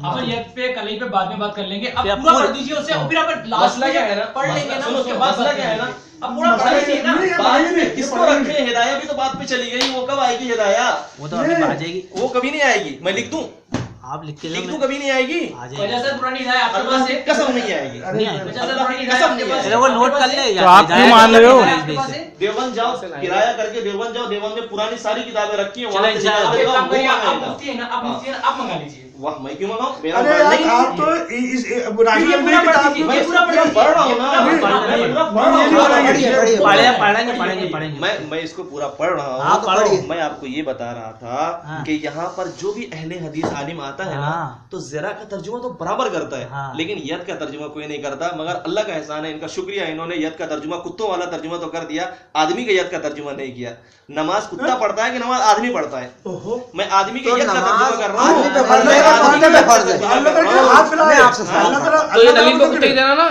अपन ये पे कल पे बाद में बात कर लेंगे, अब पूरा पढ़ दीजिए उसे, फिर अपन लास्ट क्या है ना, पढ़ लेंगे ना, उसके बाद मसला क्या है ना, अब पूरा पढ़ लीजिए ना। बाद में किसको रखे, हिदाया भी तो बात पे चली गई, वो कब आएगी हिदाया? वो तो अभी आ जाएगी, वो कभी नहीं आएगी। मैं लिख दूं, आप लिख के लिख दूं, कभी नहीं आएगी। वजह से पुरानी हिदायत आपके पास है, कसम नहीं आएगी, वजह से पुरानी हिदायत आपके पास है। वो नोट कर ले, तो आप क्यों मान रहे हो? देवबंद जाओ, किराया करके देवबंद जाओ, देवबंद में पुरानी सारी किताबें रखी हैं, वहां से आप एक काम करिए, आप निकाल मुफ्ती है ना, आप मुफ्ती है ना, आप मंगा लीजिए। वाह, मैं क्यों मंगाऊं? मेरा अरे यार आप तो इस राशि में पूरा पढ़ लीजिए, मैं पूरा पढ़ रहा हूं ना, मैं इसको पूरा पढ़ रहा हूँ। मैं आपको ये बता रहा था कि यहाँ पर जो भी अहले हदीस आलिम आता है ना, तो ज़रा का तर्जुमा तो बराबर करता है, लेकिन यद का तर्जुमा कोई नहीं करता। मगर अल्लाह का एहसान है, इनका शुक्रिया, इन्होंने यद का तर्जुमा, कुत्तों वाला तर्जुमा तो कर दिया, आदमी के यद का तर्जुमा नहीं किया। नमाज कुत्ता पढ़ता है कि नमाज आदमी पढ़ता है? मैं आदमी के यद का तर्जुमा कर रहा हूँ। तो ये दलील को कुत्ते की देना ना,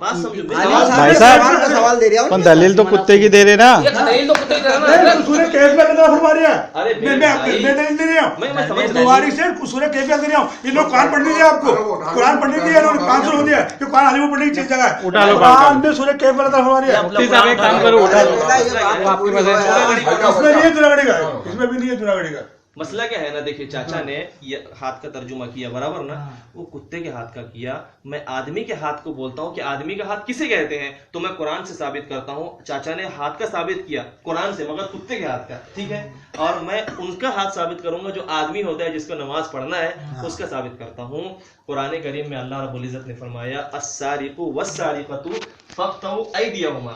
बात समझो, भाई साहब सवाल दे रहा हूँ, दलील तो कुत्ते की दे रहे ना। दलील तो कुत्ते की देना ना। सूरह कहफ में कितना फरमा रहा है? अरे मैं दलील दे रहा हूँ, मैं समझ तुम्हारी से सूरह कहफ में दे रहा हूँ। ये लोग कुरान पढ़ने दिया आपको, कुरान पढ़ने दिया, इन्होंने 500 हो दिया कि कुरान आलिमों पढ़ने की जगह है। उठा लो, कुरान में सूरह कहफ में फरमा रहा है, मुफ्ती साहब एक काम करो, उठा लो। इसमें नहीं है जुनागढ़ी का, इसमें भी नहीं है जुनागढ़ी का। मसला क्या है ना, देखिए चाचा ने ये हाथ का तर्जुमा किया बराबर ना, वो कुत्ते के हाथ का किया। मैं आदमी के हाथ को बोलता हूँ कि आदमी का हाथ किसे कहते हैं, तो मैं कुरान से साबित करता हूँ। चाचा ने हाथ का साबित किया कुरान से, मगर कुत्ते के हाथ का, ठीक है। और मैं उनका हाथ साबित करूंगा जो आदमी होता है, जिसको नमाज पढ़ना है, उसका साबित करता हूँ। कुरान करीम में अल्लाह रब्बुल इज्जत ने फरमाया, अस्सारिकु वस्सारिकतु फक्तउ ऐदियहुमा।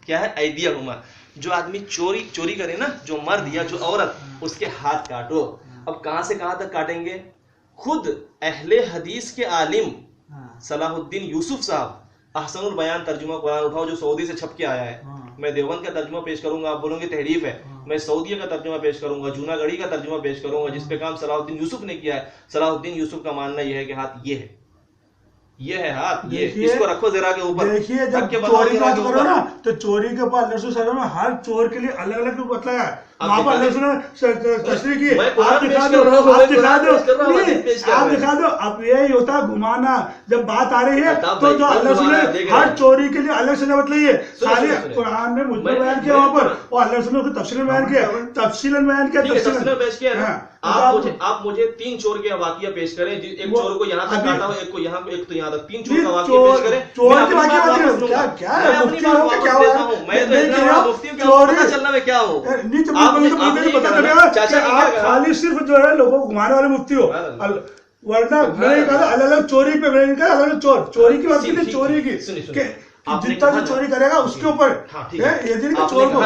क्या है ऐदियहुमा? जो आदमी चोरी करे ना, जो मर्द या जो औरत, उसके हाथ काटो। अब कहां से कहां तक काटेंगे? खुद अहले हदीस के आलिम सलाहुद्दीन यूसुफ साहब अहसनुल बयान तर्जुमा कुरान उठाओ, जो सऊदी से छप के आया है। मैं देवबंद का तर्जुमा पेश करूंगा, आप बोलोगे तहरीफ है। मैं सऊदी का तर्जुमा पेश करूंगा, जूनागढ़ी का तर्जुमा पेश करूंगा, जिसपे काम सलाहुद्दीन यूसुफ ने किया है। सलाहुद्दीन यूसुफ का मानना यह है कि हाथ ये है, ये है हाथ, ये इसको रखो जरा के ऊपर। देखिए जब चोरी की बात करो ना, तो चोरी के ऊपर अल्लाह सुब्हानहू में हर चोर के लिए अलग अलग बताया है। वहां पर अल्लाह ने तशरीह की, आप दिखा दो, आप दिखा दो। अब यही होता है घुमाना, जब बात आ रही है तो जो अल्लाह ने हर चोरी के लिए अलग से बताई है। खाली कुरान में मुझे बयान किया वहां पर, और अल्लाह ने तफसील बयान किया, तफसीलन बयान किया। आप मुझे 3 चोर के वाकया पेश करें, एक चोर को यहाँ तक काटा हो, एक को यहाँ, एक तो यहाँ तक, 3 चोर का वाकया पेश करें। चोर के वाकया क्या है? मैं अपनी बात वापस देता हूँ। मैं तो इतना बड़ा मुफ्ती हूँ कि आपको पता चलना मैं क्या हूँ। चाचा आप खाली सिर्फ जो है लोगों को घुमाने वाले मुफ्ती हो, वरना मैंने कहा अलग अलग चोरी पे, मैंने कहा अलग अलग चोरी की बात की, चोरी की जितना भी चोरी करेगा उसके ऊपर ये दिन के चोर को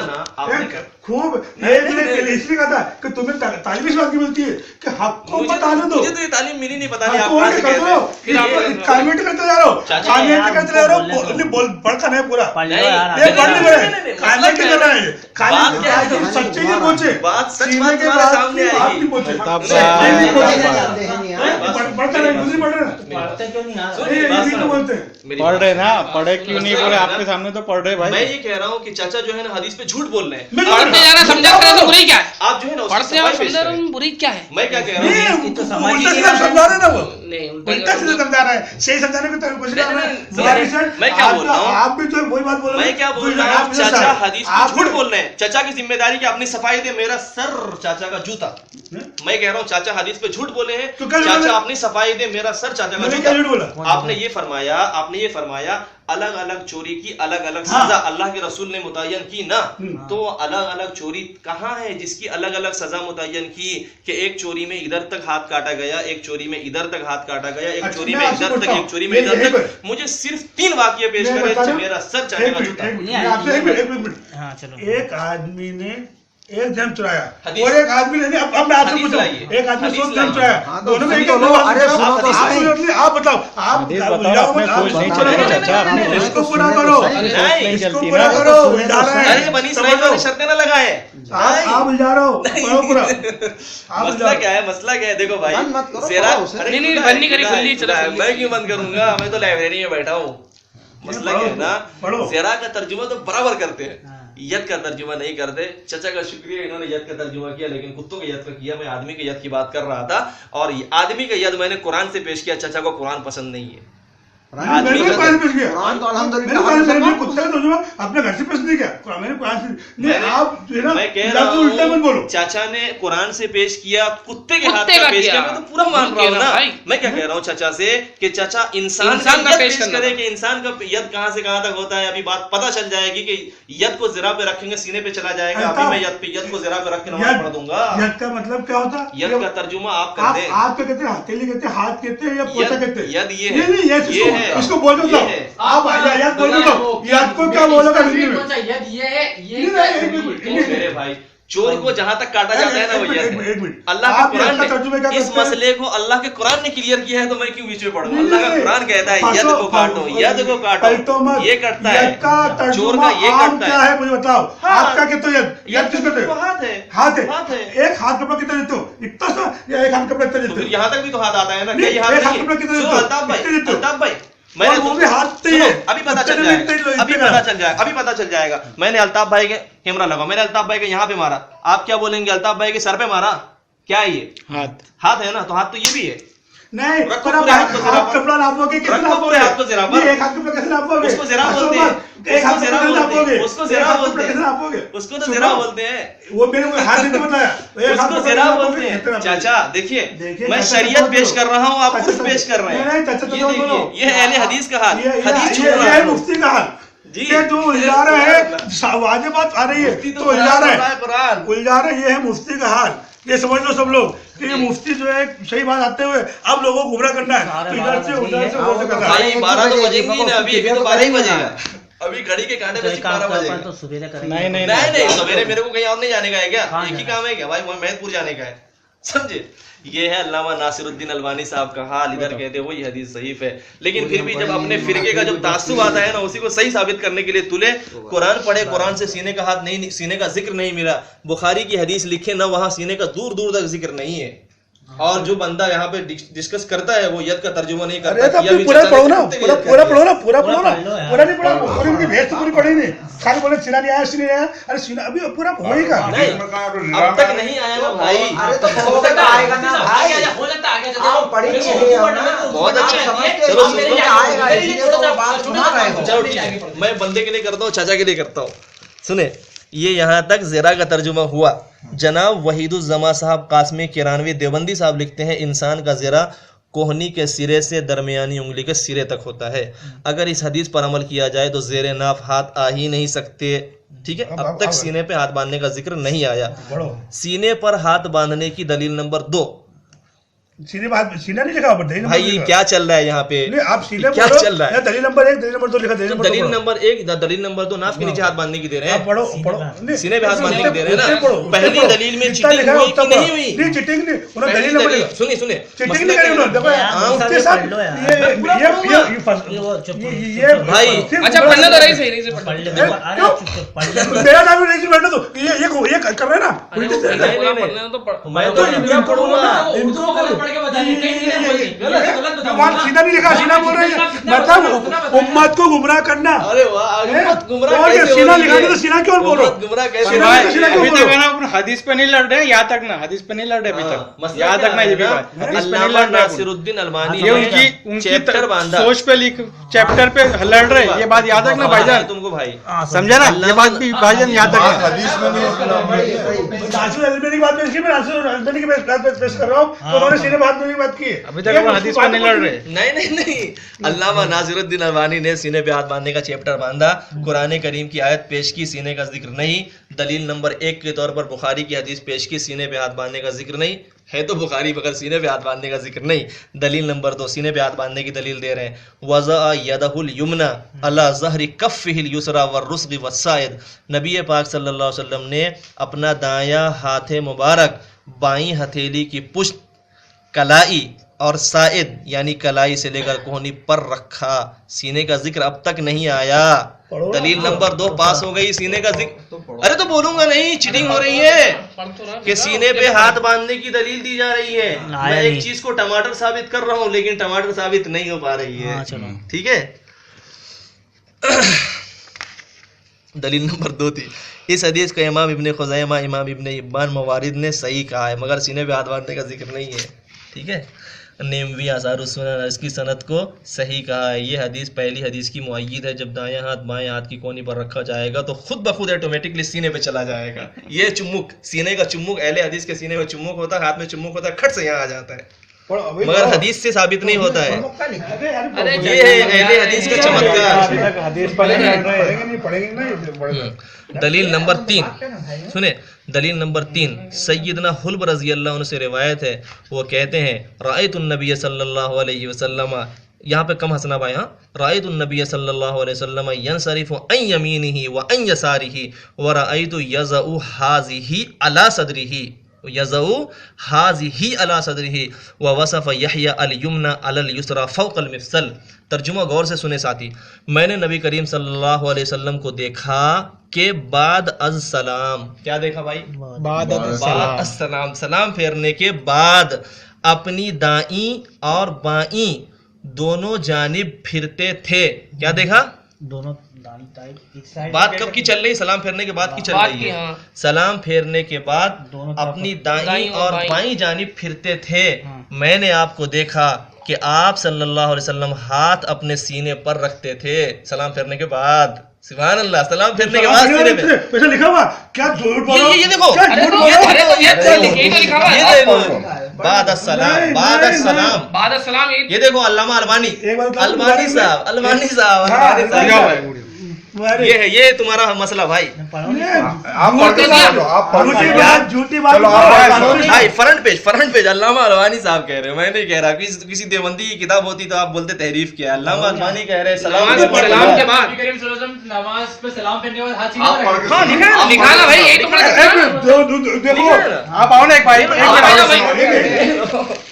खूब इसलिए कहा था कि तुम्हें तालीम इस बात की मिलती है कि हक को बताने दो। मुझे तो ये तालीम मिली नहीं, पता नहीं कमेंट करते जा रहे हो, कमेंट करते जा रहे हो, बढ़कर नहीं पूरा कमेंट कर रहे हैं, सच्चे नहीं पहुंचे, बात सच बात तुम्हारे सामने आएगी। पढ़ रहे ना, पढ़े क्यों नहीं बोले आपके सामने तो पढ़ रहे भाई। मैं ये कह रहा हूँ कि चाचा जो है ना हदीस पे झूठ बोल रहे हैं। पढ़ते जा रहे समझा रहे तो बुरी क्या है, आप जो है ना पढ़ते जा रहे समझा रहे बुरी क्या है। मैं क्या कह रहा हूँ, समझा रहे ना वो नहीं उल्टा सीधा समझा रहा है, सही समझाने की कोशिश कर रहा है। मैं क्या बोल रहा हूँ, आप भी तो वही बात बोल रहे हैं। मैं क्या बोल रहा हूँ, चाचा हदीस पे झूठ बोल रहे हैं। चाचा की जिम्मेदारी कि अपनी सफाई दे, मेरा सर चाचा का जूता। मैं कह रहा हूँ चाचा हदीस पे झूठ बोले हैं, चाचा अपनी सफाई दे, मेरा सर चाचा का जूता। आपने ये फरमाया अलग अलग चोरी की अलग अलग सजा अल्लाह के रसूल ने मुतय्यन की ना, तो अलग अलग चोरी कहाँ है जिसकी अलग अलग सजा मुतय्यन की कि एक चोरी में इधर तक हाथ काटा गया, एक चोरी में इधर तक हाथ काटा गया, एक चोरी में इधर तक, एक चोरी में इधर तक। मुझे सिर्फ 3 वाक्य पेश करे, मेरा सर चाचा का जूता। एक आदमी ने एक जन चुराया और एक आदमी ने, अब मैं आपसे पूछूं, एक आदमी 100 जन चुराया, दोनों में एक आप बताओ, आप इसको पूरा करो, इसको पूरा करो, अरे बनी इसराइल वाली शर्तें ना लगाए, आप उलझा रहे हो पूरा। मसला क्या है, देखो भाई ज़रा नहीं बंद नहीं करी खुली, चलो मैं क्यों बंद करूंगा, मैं तो लाइब्रेरी में बैठा हूँ। मसला क्या है ना, ज़रा का तर्जुमा तो बराबर करते हैं, यद का तर्जुमा नहीं करते। चाचा का शुक्रिया, इन्होंने यद का तर्जुमा किया, लेकिन कुत्तों के यद का किया। मैं आदमी के यद की बात कर रहा था, और आदमी का यद मैंने कुरान से पेश किया। चाचा को कुरान पसंद नहीं है, अपने घर से पेश नहीं किया, मैंने आप मैं कह रहा हूँ चाचा ने कुरान से पेश किया, कुत्ते के हाथ का पेश किया, मैं तो पूरा मान रहा हूँ ना। मैं क्या कह रहा हूँ चाचा से कि चाचा इंसान का पेश करे कि इंसान का यद कहाँ से कहाँ तक होता है। अभी बात पता चल जाएगी कि यद को ज़रा पे रखेंगे सीने पे चला जाएगा। अभी मैं यद को ज़रा पे रख के नमाज पढ़ दूंगा। यद का मतलब क्या होता है? यद का तर्जुमा आप कर दें। आप क्या कहते हैं? हथेली कहते हैं, हाथ कहते हैं या पोछा कहते हैं? यद ये है, इसको बोल दो, आप याद बोल दो, याद को क्या बोलोगे हिंदी में? मेरे भाई चोर को जहां तक काटा जाता है ना वो यद। अल्लाह का कुरान ने इस मसले को अल्लाह के कुरान ने क्लियर किया है, तो मैं क्यों बीच में पढ़ूं? अल्लाह का कुरान कहता है यद को काटो, यद को काटो, ये कटता है चोर का, ये कटता है। मुझे बताओ आप क्या कहते हो? यद किस कहते हो? हाथ है, हाथ है। एक हाथ कपड़ा कितना देते हो? इतना सा, या एक हाथ कपड़ा कितना देते हो? यहाँ तक भी तो हाथ आता है ना, कई हाथ कपड़ा कितना देते हो? अल्ताफ भाई मैंने वो भी हाथ से अभी पता चल जाएगा, अभी पता चल जाएगा। मैंने अल्ताफ भाई के कैमरा लगा, मैंने अल्ताफ भाई के यहाँ पे मारा, आप क्या बोलेंगे? अल्ताफ भाई के सर पे मारा, क्या है ये? हाथ है ना, तो हाथ तो ये भी है। नहीं, हाथ कपड़ा नापोगे कितना नापोगे? हाथ को ज़रा एक हाथ कपड़ा कैसे नापोगे? उसको ज़रा बोलते हैं, एक हाथ कपड़ा नापोगे, उसको ज़रा बोलते हैं, नापोगे उसको तो ज़रा बोलते हैं। वो मेरे हाथ नहीं बताया, उसको ज़रा बोलते हैं। चाचा देखिए, मैं शरीयत पेश कर रहा हूँ, आप कुछ पेश कर रहे हैं। ये अहले हदीस का हाल, हदीस छोड़ रहा है, मुफ्ती का हाल जी, जो उलझा रहे हैं, वाजे बात आ रही है तो उलझा रहे हैं, उलझा रहे, ये है मुफ्ती का हाल। ये समझ लो सब लोग कि ये मुफ्ती जो है सही बात आते हुए अब लोगों को गुमराह करना है, तो इधर से उधर से वो करना है। 12 तो बजेंगी ना, अभी तो 12 ही बजेगा, अभी घड़ी के कांटे पे 12 बजेगा। नहीं सवेरे मेरे को कहीं और नहीं जाने का है क्या? एक ही काम है क्या भाई? महमूदपुर जाने का है, समझे? ये है अल्लामा नासिरुद्दीन अलवानी साहब का हाल। इधर कहते हैं वही हदीस सहीफ है, लेकिन फिर भी जब अपने फिरके का जब तासुब आता है ना, उसी को सही साबित करने के लिए तुले कुरान पढ़े, कुरान से सीने का हाथ नहीं, सीने का जिक्र नहीं मिला। बुखारी की हदीस लिखे ना, वहां सीने का दूर दूर तक जिक्र नहीं है। और जो बंदा यहाँ पे डिस्कस करता है वो यद का तर्जुमा नहीं करता। पूरा पढ़ो ना, पूरा पढ़ो ना, पूरा नहीं पढ़ा, पूरी उनकी भेद तो पूरी पढ़ी नहीं, खाली बोले सीना नहीं आया, सीना नहीं आया। अरे सीना अभी पूरा होएगा, अब तक नहीं आया ना भाई, अरे तो हो सकता आएगा ना भाई, हो सकता आ गया, आओ पढ़ेंगे बहुत अच्छा। चलो आएगा, इसीलिए तो बात सुना रहे हो। चलो ठीक है, मैं बंदे के लिए करता हूँ, चाचा के लिए करता हूँ। सुने, ये यहाँ तक ज़रा का तर्जुमा हुआ। जनाब वहीदुज़्ज़मा साहब कासमी किरानवी देवबंदी साहब लिखते हैं, इंसान का ज़रा कोहनी के सिरे से दरमियानी उंगली के सिरे तक होता है। अगर इस हदीस पर अमल किया जाए तो ज़ेरे नाफ हाथ आ ही नहीं सकते। ठीक है, अब तक सीने पे हाथ बांधने का जिक्र नहीं आया। सीने पर हाथ बांधने की दलील नंबर 2, सीधे बात सीना नहीं लिखा ऊपर, दलील भाई नंबर ये लिखा। क्या चल रहा है यहाँ पे? नहीं आप सीधे क्या बोलो, चल रहा है? या दलील नंबर 1 दलील नंबर 2 लिखा, दलील नंबर दलील 2 नंबर 1 दलील नंबर 2 नाप के नीचे हाथ बांधने की दे रहे हैं। पढ़ो नहीं, सीने पे हाथ बांधने की दे रहे हैं उससे ना। पढ़ो, उससे पहली पढ़ो। दलील में जितना चीटिंग लिखा है हुई उतना कि नहीं पढ़ो। हुई? नहीं चीटिंग नहीं, उन्होंने पहली दलील नंबर दलील लिखा। सुनिए चीटिंग मसला नहीं क्या करी है? उन्होंने, देखो हाँ, उसके साथ ये भाई, अच्छा पढ़ना तो रही से मेरा नाम नहीं बैठना, तो ये कर रहे हैं ना उल्टे से। मैं तो इनको पढ़ूंगा। पढ़ के बताइए, भगवान सीधा नहीं लिखा, सीधा बोल रहे हैं, मतलब उम्मत को गुमराह करना। अरे वाह, उम्मत गुमराह और ये कैसे सीना हो रही लिखा है? तो सीना क्यों बोलो? उम्मत गुमराह कैसे सीना हो रही है? सीना क्यों अभी तक बोलो? है ना अपन हदीस पे नहीं लड़ रहे हैं, यहाँ तक ना हदीस पे नहीं लड़ रहे अभी तक, मसला यहाँ क्या तक ना ये भी है बात हदीस पे नहीं अल्लामा लड़ रहे अपन। नासिरुद्दीन अलमानी ये ने उनकी चैप्टर बांधा। सोच पे लिख चैप्टर पे लड़ रहे हैं, ये बात याद रखना भाईजान, तुमको भाई समझा ना, ये बात भी भाईजान याद रखना। हदीस में नहीं नासिर अल्बानी की बात पेश की, मैं नासिर अल्बानी की बात पेश कर रहा हूँ, तो उन्होंने सीधे बात की बात की है। अभी तक अपन हदीस पे नहीं लड़ रहे। नहीं अल्लामा नासिरुद्दीन अलमानी ने सीने पे हाथ बांधने का चैप्टर बांधा, कुरान करीम की आयत पेश की, सीने का जिक्र नहीं। दलील नंबर 1 के तौर पर बुखारी की हदीस पेश की, सीने पे हाथ बांधने का जिक्र नहीं है, तो बुखारी मगर सीने पे हाथ बांधने का जिक्र नहीं। दलील नंबर 2 सीने पे हाथ बांधने की दलील दे रहे हैं, वज़ा यदहुल युमना अला ज़हरी कफ़िहिल युसरा वरुस्ग़ि वस्साइद। नबी पाक सल्लल्लाहु अलैहि वसल्लम ने अपना दायां हाथ मुबारक बाईं हथेली की पुष्ट, कलाई और साइद यानी कलाई से लेकर कोहनी पर रखा। सीने का जिक्र अब तक नहीं आया। दलील नंबर 2 पास हो गई, सीने का जिक्र। अरे तो बोलूंगा नहीं, चीटिंग हो रही है कि सीने पे हाथ बांधने की दलील दी जा रही है। मैं एक चीज को टमाटर साबित कर रहा हूं, लेकिन टमाटर साबित नहीं हो पा रही है। ठीक है। दलील नंबर 2 थी, इस हदीस को इमाम इब्ने खुज़ैमा, इमाम इब्ने इब्बान मवारिद ने सही कहा है, मगर सीने पे हाथ बांधने का जिक्र नहीं है। ठीक है। नेमवी आसारुस सुनन इसकी सनद को सही कहा है। ये हदीस पहली हदीस की मुअय्यद है। जब दायां हाथ बाएं हाथ की कोनी पर रखा जाएगा तो खुद ब खुद ऑटोमेटिकली सीने पे चला जाएगा। ये चुम्मुक, सीने का चुम्मुक, अहले हदीस के सीने में चुम्मुक होता है, हाथ में चुम्मुक होता है, खट से यहाँ आ जाता है, मगर हदीस से साबित नहीं होता है। ये है अहले हदीस का चमत्कार। दलील नंबर 3 सुने, दलील नंबर 3 सैयदना हुल्ब रज़ी अल्लाह अन्हु से रिवायत है, वो कहते हैं रायतुन नबी सल्लल्लाहु अलैहि वसल्लम, यहाँ पे कम हसना भाई, हाँ, रायतुन नबी सल्लल्लाहु अलैहि वसल्लम यनसरिफु अन यमीनिही व अन यसारिही व रायतु यज़उ हाज़िही अला सदरिही यज़उ हाज़िही अला सदरिही व वसफ़ यहया अल युमना अलल युसरा फ़ौक़ल मिफ़सल। तर्जुमा गौर से सुने साथी, मैंने नबी करीम सल्लल्लाहु अलैहि वसल्लम को देखा के बाद अज सलाम, क्या देखा भाई? बाद सलाम, सलाम फेरने के बाद अपनी दाईं और बाईं दोनों जानिब फिरते थे। क्या देखा? दोनों बात कब की चल रही? सलाम फेरने के बाद की चल रही है। सलाम फेरने के बाद अपनी दाईं और बाईं जानिब फिरते थे। मैंने आपको देखा कि आप सल्लल्लाहु अलैहि वसल्लम हाथ अपने सीने पर रखते थे सलाम फेरने के बाद। सुभान अल्लाह, सलाम फेरने के बाद सीने पे पैसा लिखा हुआ, क्या झूठ बोल रहे हो? ये देखो, ये देखो, बाद अस्सलाम, बाद अस्सलाम, बाद अस्सलाम, ये देखो अल्लामा अलमानी, अलमानी साहब, ये है, ये तुम्हारा मसला भाई। आप पढ़ते जाओ, आप पढ़ते जाओ, झूठी बात भाई। फ्रंट पेज अल्लामा अलमानी साहब कह रहे हो, मैं नहीं कह रहा। किसी देवबंदी की किताब होती तो आप बोलते तहरीफ किया। अल्लामा अलमानी कह रहे हैं सलाम के बाद नमाज पे सलाम फेरने के बाद हाथ सीने पर रखना। हाँ निकाला भाई, यही तो मैंने देखो, आप आओ ना एक भाई,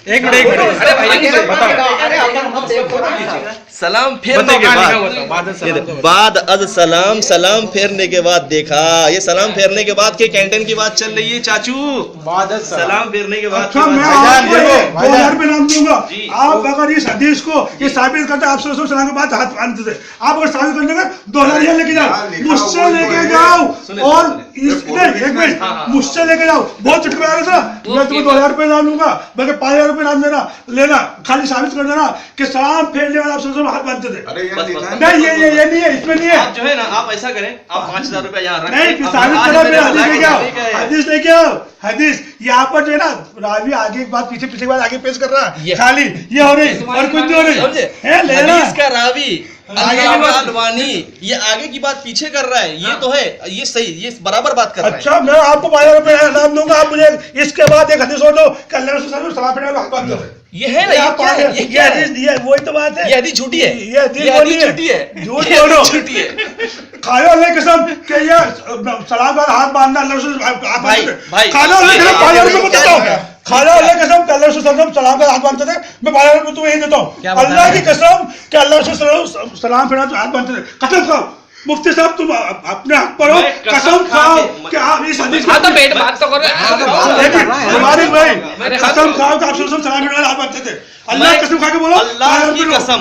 एक मिनट अरे भाई बताओ, सलाम फेरने के बाद अज सलाम, सलाम फेरने के बाद देखा। ये सलाम फेरने के बाद के कैंटीन की बात चल रही है चाचू। सलाम फेरने के बाद अच्छा, मैं आपको 2000 रुपए नाम दूंगा। आप अगर इस हदीस को ये साबित करते आप सलाम के बाद हाथ बांधते थे, आप अगर साबित करने का 2000 लेके जाओ, मुझसे लेके जाओ, और एक मिनट मुझसे लेके जाओ। बहुत चुटकी आ रहा था, मैं तुम्हें 2000 रुपए नाम दूंगा, बल्कि 5000 रुपए नाम लेना, खाली साबित कर देना कि सलाम फेरने वाला आप हाथ बांधते थे। नहीं, ये नहीं है, इसमें नहीं है। आप जो है ना, आप ऐसा करें, आप 5000 रुपए यहाँ रखें, नहीं, साबित करो, हदीस लेके आओ, हदीस लेके आओ, हदीस। यहाँ पर जो है ना, रावी आगे एक बात पीछे की बात आगे पेश कर रहा है, खाली ये हो रही और कुछ नहीं हो रही है। हदीस का रावी अल्लामा अलवानी ये आगे की बात पीछे कर रहा है, ये तो है, ये सही, ये बराबर बात कर रहा है। अच्छा, मैं आपको 5000 रुपए नाम दूंगा, आप मुझे इसके बाद एक हदीस और दो कि अल्लाह रसूल सल्लल्लाहु अलैहि वसल्लम हाथ बांधते थे। ये है ना, आप ये क्या है? ये ये क्या है? हदीस ये वही तो बात है। ये हदीस झूठी है, ये हदीस ये हदीस बोली है। झूठी है, झूठ ये बोलो। हदीस झूठी है। खाने वाले कसम के ये सलाम का हाथ बांधना अल्लाह रसूल आप भाई, खाने वाले कसम ये- 5,000 रुपए ये- देता हूँ। खाने वाले कसम के अल्लाह रसूल सलाम का हाथ बांधते थे, मैं 5,000 रुपए तुम्हें देता हूँ। अल्लाह की कसम के अल्लाह रसूल सलाम फिर हाथ बांधते थे। कसम खाओ मुफ्ती साहब, तुम अपने हक पर हो, मैं कसम कसम खा खाओ के- कि आप इस हदीस हाँ तो बैठ बात तो करो हमारी भाई कसम खाओ कि आप सलाम फिर हाथ बांधते थे। अल्लाह की कसम खा के बोलो, अल्लाह की कसम,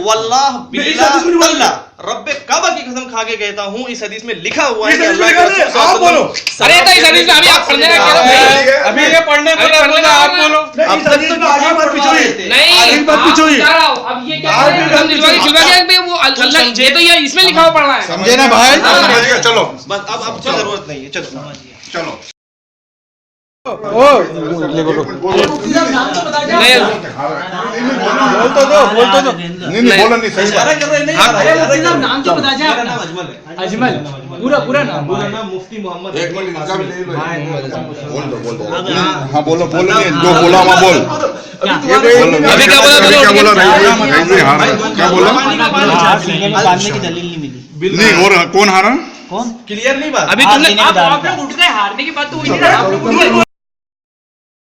वल्लाह बिल्लाह हदीस में नहीं बोलते। अल्लाह रब्बे काबा की कसम खा के कहता हूँ, इस हदीस में लिखा हुआ है इस कि हदीस में अल्लाह लिखा के है, आप बोलो। अरे तो इस हदीस में अभी आप पढ़ने का कह रहे हो भाई। अभी ये पढ़ने को अभी पढ़ने का आप बोलो। नहीं, इस हदीस में आगे मत पीछे हुई। नहीं आगे मत पीछे हुई। क्या रहा हो अब ये क्या आप है? भी हम दिलवा के वो अल्लाह ये तो ये इसमें लिखा हुआ पढ़ना है। समझे ना भाई? समझ गए, चलो बस अब जरूरत नहीं है, चलो चलो ओ नहीं बोल तो दो, बोल तो दो। नहीं बोला नहीं, सही बात है। नाम तो बता जाए मेरा अपना। नाम अजमल है। अजमल पूरा नाम पूरा नाम मुफ्ती मोहम्मद एक मिनट इनका भी ले लो। बोल दो। हाँ बोलो बोलो, नहीं जो बोला वहाँ बोल। अभी क्या बोला? क्या बोला भाई? हारा क्या बोला? बांधने की दलील नहीं मिली। नहीं, और कौन हारा? क्लियर नहीं बात? अभी तुमने आप लोग उठ गए हारने की बात तो हुई नहीं ना, आप लोग उठ गए।